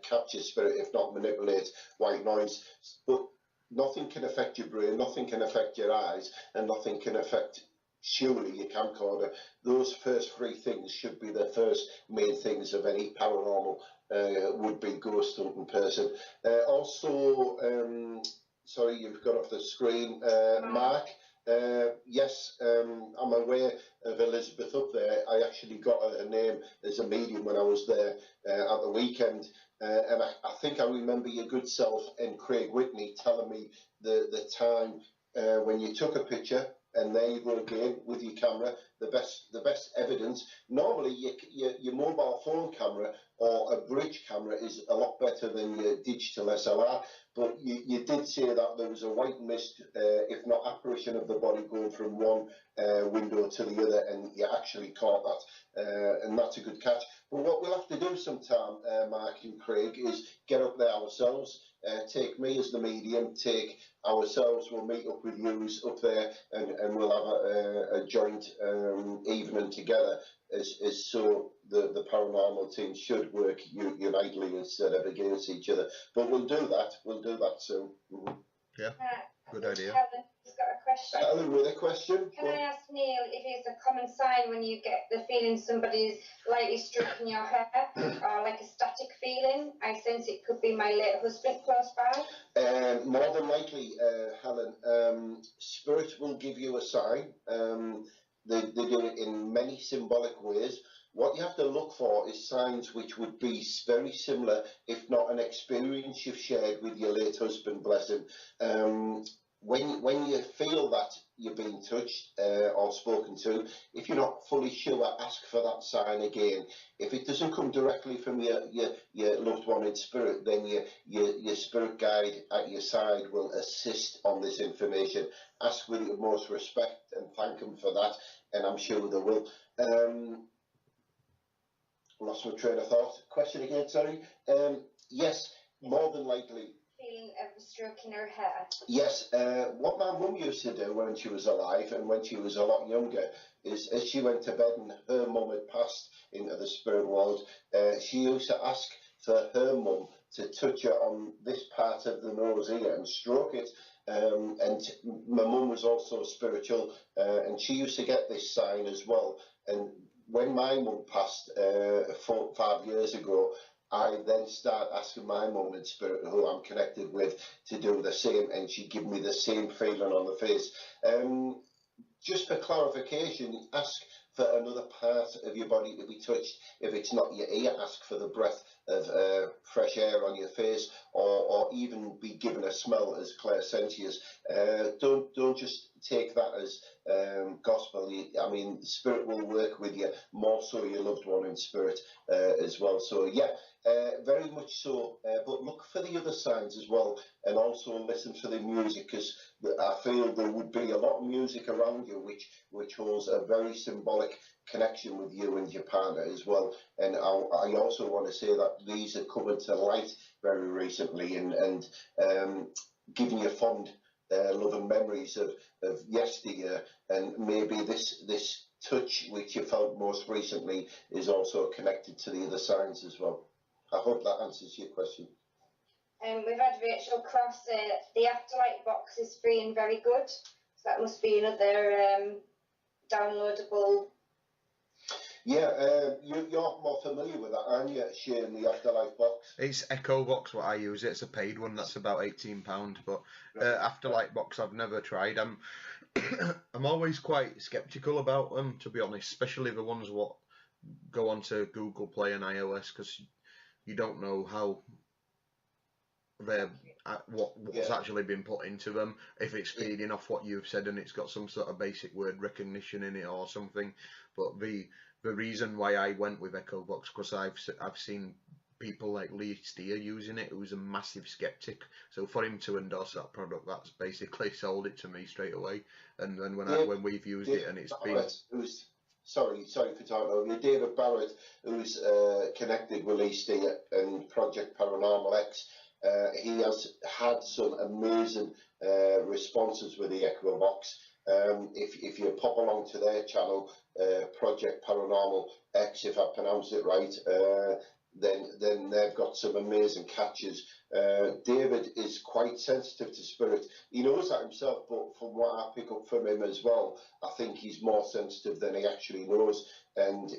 capture spirit, if not manipulate white noise. But nothing can affect your brain, nothing can affect your eyes, and nothing can affect surely your camcorder. Those first three things should be the first main things of any paranormal would-be ghost hunting person. Also, sorry, you've got off the screen, Mark. Yes, I'm aware of Elizabeth up there. I actually got her name as a medium when I was there at the weekend, and I think I remember your good self and Craig Whitney telling me the time when you took a picture and there you go again with your camera. The best evidence. Normally, your mobile phone camera or a bridge camera is a lot better than your digital SLR. But you did say that there was a white mist, if not apparition of the body going from one window to the other, and you actually caught that, and that's a good catch. But what we'll have to do sometime, Mark and Craig, is get up there ourselves. Take me as the medium, take ourselves, we'll meet up with you up there, and we'll have a joint evening together, as so the paranormal team should work unitedly instead of against each other. But we'll do that soon. Yeah, good idea. Helen's got a question. Helen, with a question? Can I ask Neil if it's a common sign when you get the feeling somebody's lightly stroking your hair, or like a static feeling? I sense it could be my late husband close by. More than likely, Helen, spirit will give you a sign. They do it in many symbolic ways. What you have to look for is signs which would be very similar, if not an experience you've shared with your late husband, bless him. When you feel that you're being touched or spoken to, if you're not fully sure, ask for that sign again. If it doesn't come directly from your loved one in spirit, then your spirit guide at your side will assist on this information. Ask with the utmost respect and thank them for that, and I'm sure they will. Lost my train of thought. Question again, sorry. Yes, more than likely. Feeling of stroking her hair. Yes, what my mum used to do when she was alive and when she was a lot younger is, as she went to bed and her mum had passed into the spirit world, she used to ask for her mum to touch her on this part of the nose here and stroke it. And my mum was also spiritual, and she used to get this sign as well. And when my mum passed 5 years ago, I then start asking my mum in spirit, who I'm connected with, to do the same, and she give me the same feeling on the face. Just for clarification, ask for another part of your body to be touched. If it's not your ear, ask for the breath of fresh air on your face, or even be given a smell, as Claire sent you. Don't just take that as gospel. I mean, spirit will work with you, more so your loved one in spirit as well. So yeah, very much so. But look for the other signs as well, and also listen for the music, because I feel there would be a lot of music around you which holds a very symbolic connection with you and your partner as well. And I also want to say that these are coming to light very recently, and giving you fond loving memories of yesteryear, and maybe this touch which you felt most recently is also connected to the other signs as well. I hope that answers your question. We've had Rachel Cross say the Afterlight box is free and very good, so that must be another downloadable. Yeah, you're more familiar with that, aren't you, Shane, the Afterlife box? It's Echo Box what I use. It's a paid one. That's about £18. But Afterlight box I've never tried. I'm always quite sceptical about them, to be honest, especially the ones what go onto Google Play and iOS, because you don't know how they're what's actually been put into them, if it's feeding off what you've said and it's got some sort of basic word recognition in it or something. But the reason why I went with Echo Box, because I've seen people like Lee Steer using it, who's a massive skeptic. So for him to endorse that product, that's basically sold it to me straight away. And then when we've used it and it's Barrett, been sorry for talking over you, David Barrett, who's connected with Lee Steer and Project Paranormal X. He has had some amazing responses with the Echo Box. If you pop along to their channel, Project Paranormal X, if I pronounced it right, then they've got some amazing catches. David is quite sensitive to spirit. He knows that himself, but from what I pick up from him as well, I think he's more sensitive than he actually knows. And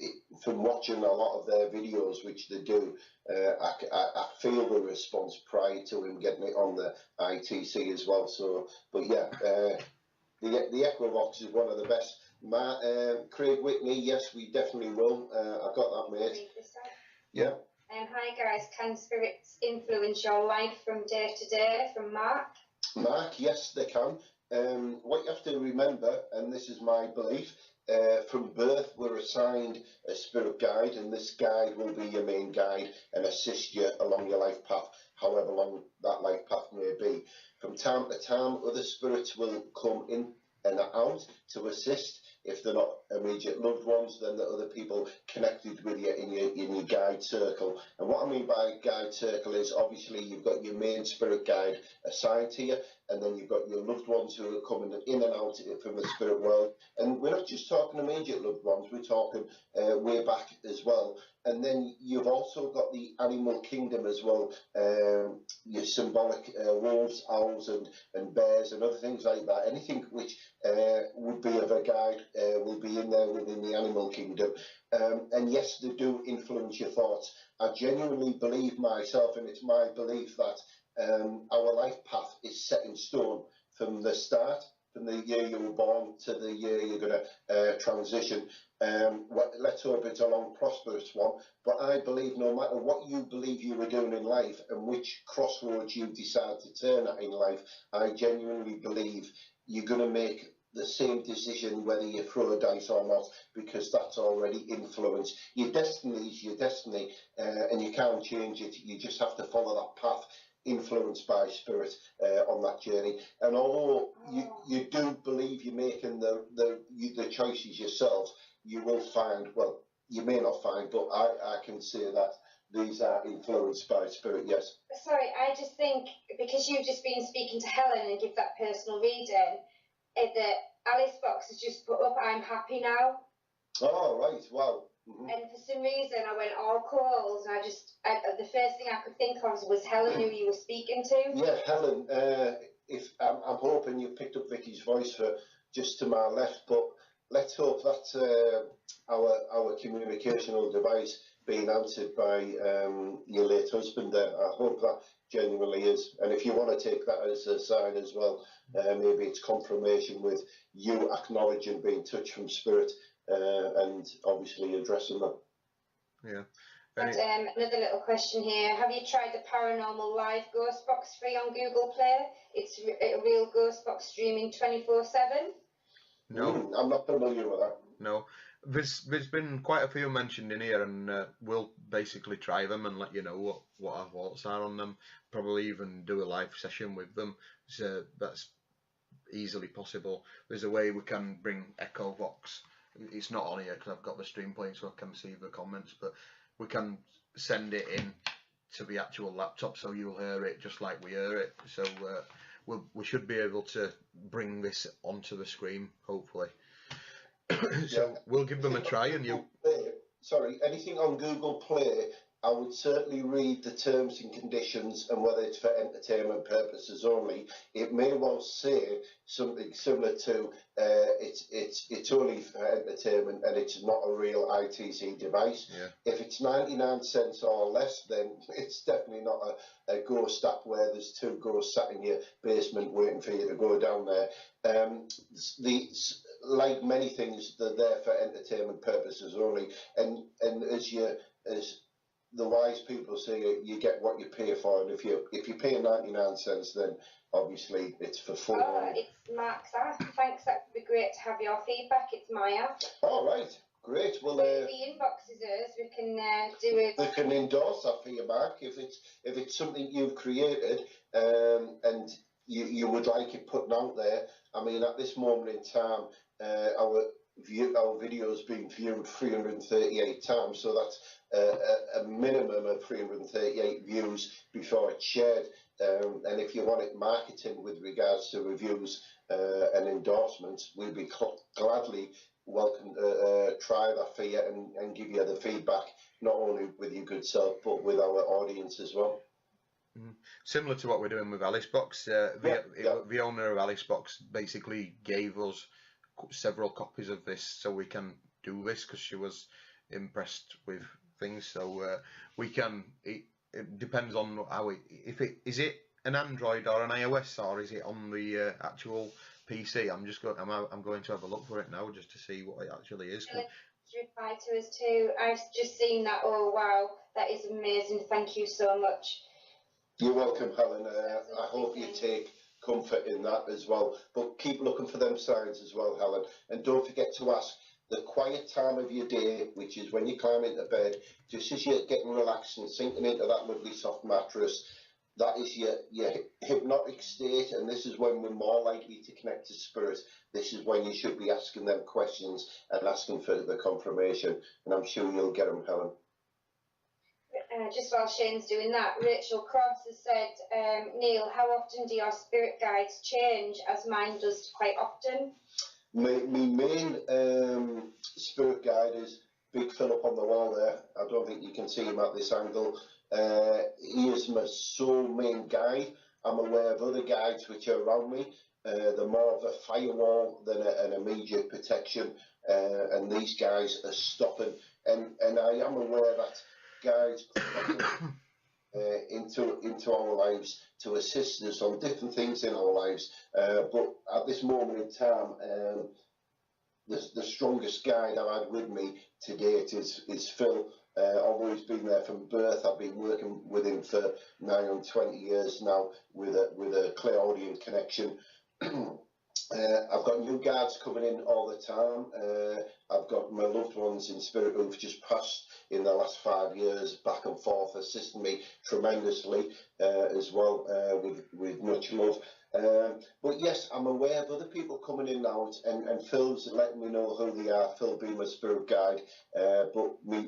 from watching a lot of their videos, which they do, I feel the response prior to him getting it on the ITC as well. So, but yeah, the Echo Box is one of the best. Craig Whitney, yes, we definitely will. I got that, mate. Yeah. Hi guys, can spirits influence your life from day to day? From Mark. Mark, yes, they can. what you have to remember, and this is my belief, from birth we're assigned a spirit guide, and this guide will be your main guide and assist you along your life path, however long that life path may be. From time to time, other spirits will come in and out to assist. If they're not immediate loved ones, then the other people connected with you in your guide circle. And what I mean by guide circle is, obviously you've got your main spirit guide assigned to you, and then you've got your loved ones who are coming in and out from the spirit world. And we're not just talking immediate loved ones, we're talking way back as well. And then you've also got the animal kingdom as well, your symbolic wolves, owls and bears and other things like that. Anything which would be of a guide will be in there within the animal kingdom. And yes, they do influence your thoughts. I genuinely believe myself, and it's my belief, that our life path is set in stone from the start, from the year you were born to the year you're going to transition. Let's hope it's a long, prosperous one. But I believe no matter what you believe you were doing in life and which crossroads you decide to turn at in life, I genuinely believe you're going to make the same decision whether you throw a dice or not, because that's already influenced. Your destiny is your destiny, and you can't change it. You just have to follow that path influenced by spirit on that journey. And although you do believe you're making the choices yourself, you will find, well, you may not find, but I can say that these are influenced by spirit, yes. Sorry, I just think, because you've just been speaking to Helen and give that personal reading, that Alice Box has just put up, I'm happy now. Oh, right, wow. Mm-hmm. And for some reason I went all calls, and the first thing I could think of was Helen, who you were speaking to. Yeah, Helen, if I'm hoping you picked up Vicky's voice for just to my left, but let's hope that our communicational device being answered by your late husband there. I hope that genuinely is. And if you want to take that as a sign as well, maybe it's confirmation with you acknowledging being touched from spirit and obviously addressing them. Yeah. And another little question here. Have you tried the Paranormal Live Ghost Box free on Google Play? It's a real ghost box streaming 24/7. No. I'm not familiar with that. No. There's been quite a few mentioned in here, and we'll basically try them and let you know what our thoughts are on them. Probably even do a live session with them. So that's easily possible. There's a way we can bring Echo Vox. It's not on here because I've got the stream playing, so I can see the comments, but we can send it in to the actual laptop, so you'll hear it just like we hear it. So we should be able to bring this onto the screen, hopefully. So we'll give them a try, and you. Sorry, anything on Google Play, I would certainly read the terms and conditions and whether it's for entertainment purposes only. It may well say something similar to it's only for entertainment and it's not a real ITC device. Yeah. If it's 99 cents or less, then it's definitely not a ghost app where there's two ghosts sat in your basement waiting for you to go down there. Like many things, they're there for entertainment purposes only, and as the wise people say, you get what you pay for, and if you pay 99 cents, then obviously it's for fun. Oh, it's Mark's app. Thanks, that would be great to have your feedback. It's my app. All right, great. Well, the inbox is ours. We can do it. We can endorse that for you, Mark, if it's something you've created and you would like it put out there. I mean, at this moment in time, our video's been viewed 338 times, so that's a minimum of 338 views before it's shared. And if you want it marketing with regards to reviews and endorsements, we'd be gladly welcome to try that for you and give you the feedback, not only with your good self, but with our audience as well. Similar to what we're doing with Alice Box, the owner of Alice Box basically gave us several copies of this so we can do this because she was impressed with things. So we can. It depends on how is it an Android or an iOS, or is it on the actual PC? I'm going to have a look for it now just to see what it actually is. Reply to us too. I've just seen that. Oh wow, that is amazing. Thank you so much. You're welcome, Helen. I hope you take comfort in that as well. But keep looking for them signs as well, Helen. And don't forget to ask the quiet time of your day, which is when you climb into bed, just as you're getting relaxed and sinking into that lovely soft mattress. That is your hypnotic state, and this is when we're more likely to connect to spirit. This is when you should be asking them questions and asking for the confirmation, and I'm sure you'll get them, Helen. Just while Shane's doing that, Rachel Cross has said, Neil, how often do your spirit guides change, as mine does quite often? My main spirit guide is Big Philip on the wall there. I don't think you can see him at this angle. He is my sole main guide. I'm aware of other guides which are around me. They're more of a firewall than an immediate protection, and these guys are stopping. And I am aware that guides come into our lives to assist us on different things in our lives. But at this moment in time, the strongest guide I've had with me to date is Phil. Although he's been there from birth, I've been working with him for nigh on 20 years now with a clairaudient connection. I've got new guards coming in all the time. I've got my loved ones in spirit who've just passed in the last 5 years, back and forth, assisting me tremendously as well, with much love. But yes, I'm aware of other people coming in and out, and Phil's letting me know who they are, Phil being my spirit guide. But my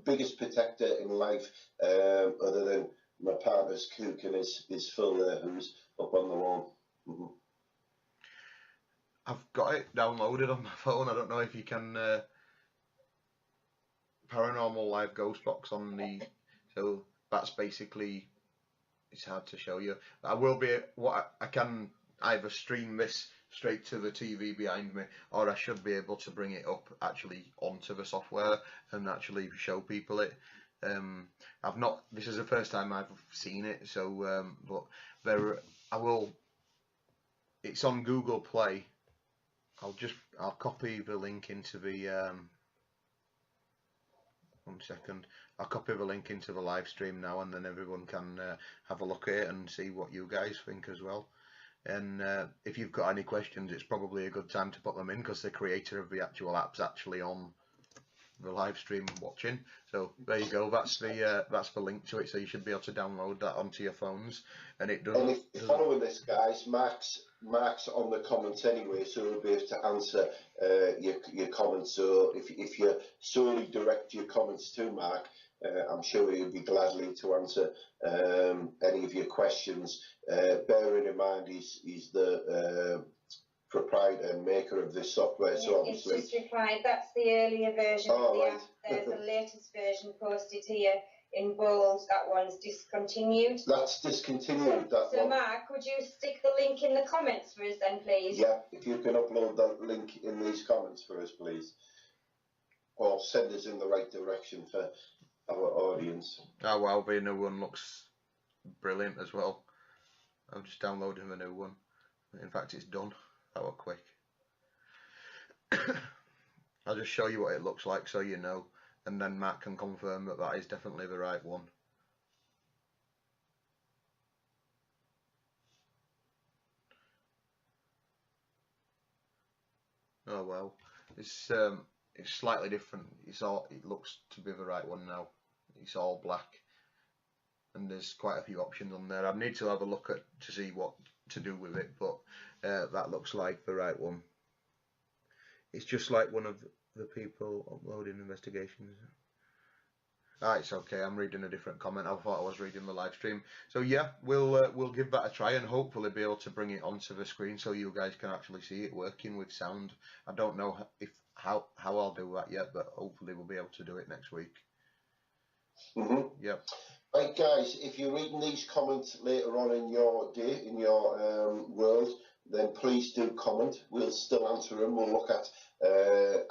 biggest protector in life, other than my partner's kook, and is Phil there, who's up on the wall. Mm-hmm. I've got it downloaded on my phone. I don't know if you can Paranormal Live Ghost Box on the, so that's basically, it's hard to show you. I will be, I can either stream this straight to the TV behind me, or I should be able to bring it up actually onto the software and actually show people it. I've not, this is the first time I've seen it, so but it's on Google Play. I'll copy the link into the one second. I'll copy the link into the live stream now, and then everyone can have a look at it and see what you guys think as well. And if you've got any questions, it's probably a good time to put them in, because the creator of the actual app's actually on the live stream watching. So there you go. That's the link to it. So you should be able to download that onto your phones, and it does. And if you're following this, guys, Mark's on the comments anyway, so he'll be able to answer your comments. So if you solely direct your comments to Mark, I'm sure he'll be gladly to answer any of your questions. Bearing in mind he's the proprietor and maker of this software, so obviously. It's just replied, that's the earlier version of the app. There's a latest version posted here in bold. That one's discontinued. That's discontinued, that so one. Mark, would you stick the link in the comments for us then, please? Yeah, if you can upload that link in these comments for us, please. Or send us in the right direction for our audience. Oh wow, the new one looks brilliant as well. I'm just downloading the new one. In fact, it's done. That was quick. I'll just show you what it looks like so you know, and then Matt can confirm that that is definitely the right one. Oh well, it's slightly different. It looks to be the right one now. It's all black, and there's quite a few options on there. I need to have a look at to see what to do with it, but that looks like the right one. It's just like one of the people uploading investigations. Ah, it's okay. I'm reading a different comment. I thought I was reading the live stream. So yeah, we'll give that a try and hopefully be able to bring it onto the screen so you guys can actually see it working with sound. I don't know how I'll do that yet, but hopefully we'll be able to do it next week. Mm-hmm. Yep. Right, guys, if you're reading these comments later on in your day, in your world, then please do comment. We'll still answer them. We'll look at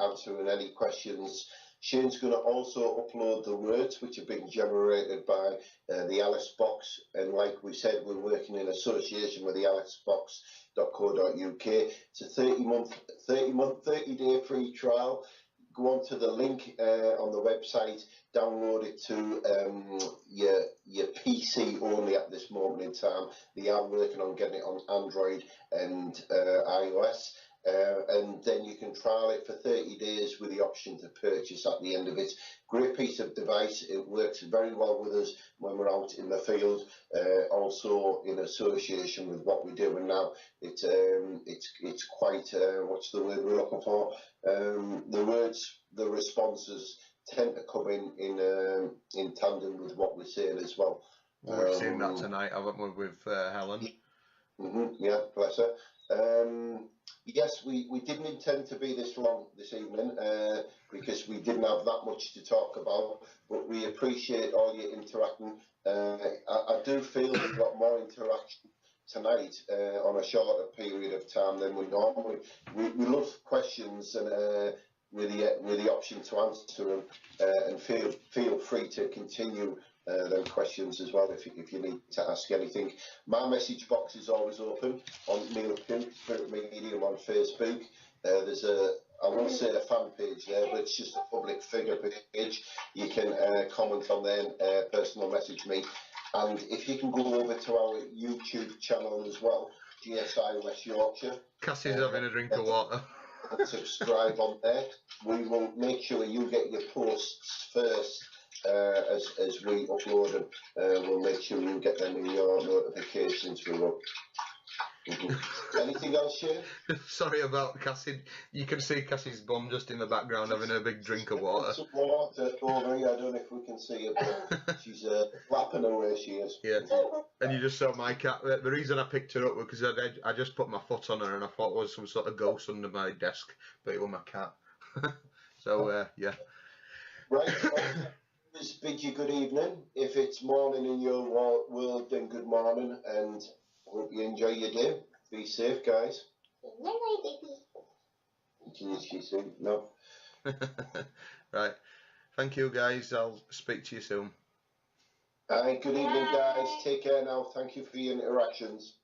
answering any questions. Shane's going to also upload the words which are being generated by the Alice Box, and like we said, we're working in association with the alicebox.co.uk. It's a 30-day free trial. Go on to the link on the website, download it to your PC only at this moment in time. They are working on getting it on Android and iOS. And then you can trial it for 30 days with the option to purchase at the end of it. Great piece of device. It works very well with us when we're out in the field, also in association with what we're doing now. It's quite, what's the word we're looking for? The responses tend to come in tandem with what we're saying as well. We've seen that tonight, haven't we, with Helen? Yeah, bless her. Yes, we didn't intend to be this long this evening because we didn't have that much to talk about, but we appreciate all your interacting. I do feel we've got more interaction tonight on a shorter period of time than we normally. We love questions and with the option to answer them, and feel free to continue them questions as well if you need to ask anything. My message box is always open on Neil Pimp Spirit Medium on Facebook. There's I won't say a fan page there, but it's just a public figure page. You can comment on there and personal message me. And if you can go over to our YouTube channel as well, GSI West Yorkshire. Cassie's having a drink of water. And subscribe on there. We will make sure you get your posts first as we upload them. We'll make sure you get them in your notifications. We will. Anything else, Shane? Sorry about Cassie. You can see Cassie's bum just in the background having a big drink of water. Some water over here. I don't know if we can see her, but she's lapping away. She is. Yeah. And you just saw my cat. The reason I picked her up was because I just put my foot on her and I thought it was some sort of ghost under my desk, but it was my cat. So yeah. Right. Just bid you good evening. If it's morning in your world, then good morning, and hope you enjoy your day. Be safe, guys. Can you see soon? No. Right. Thank you, guys. I'll speak to you soon. Good evening, guys. Take care now. Thank you for your interactions.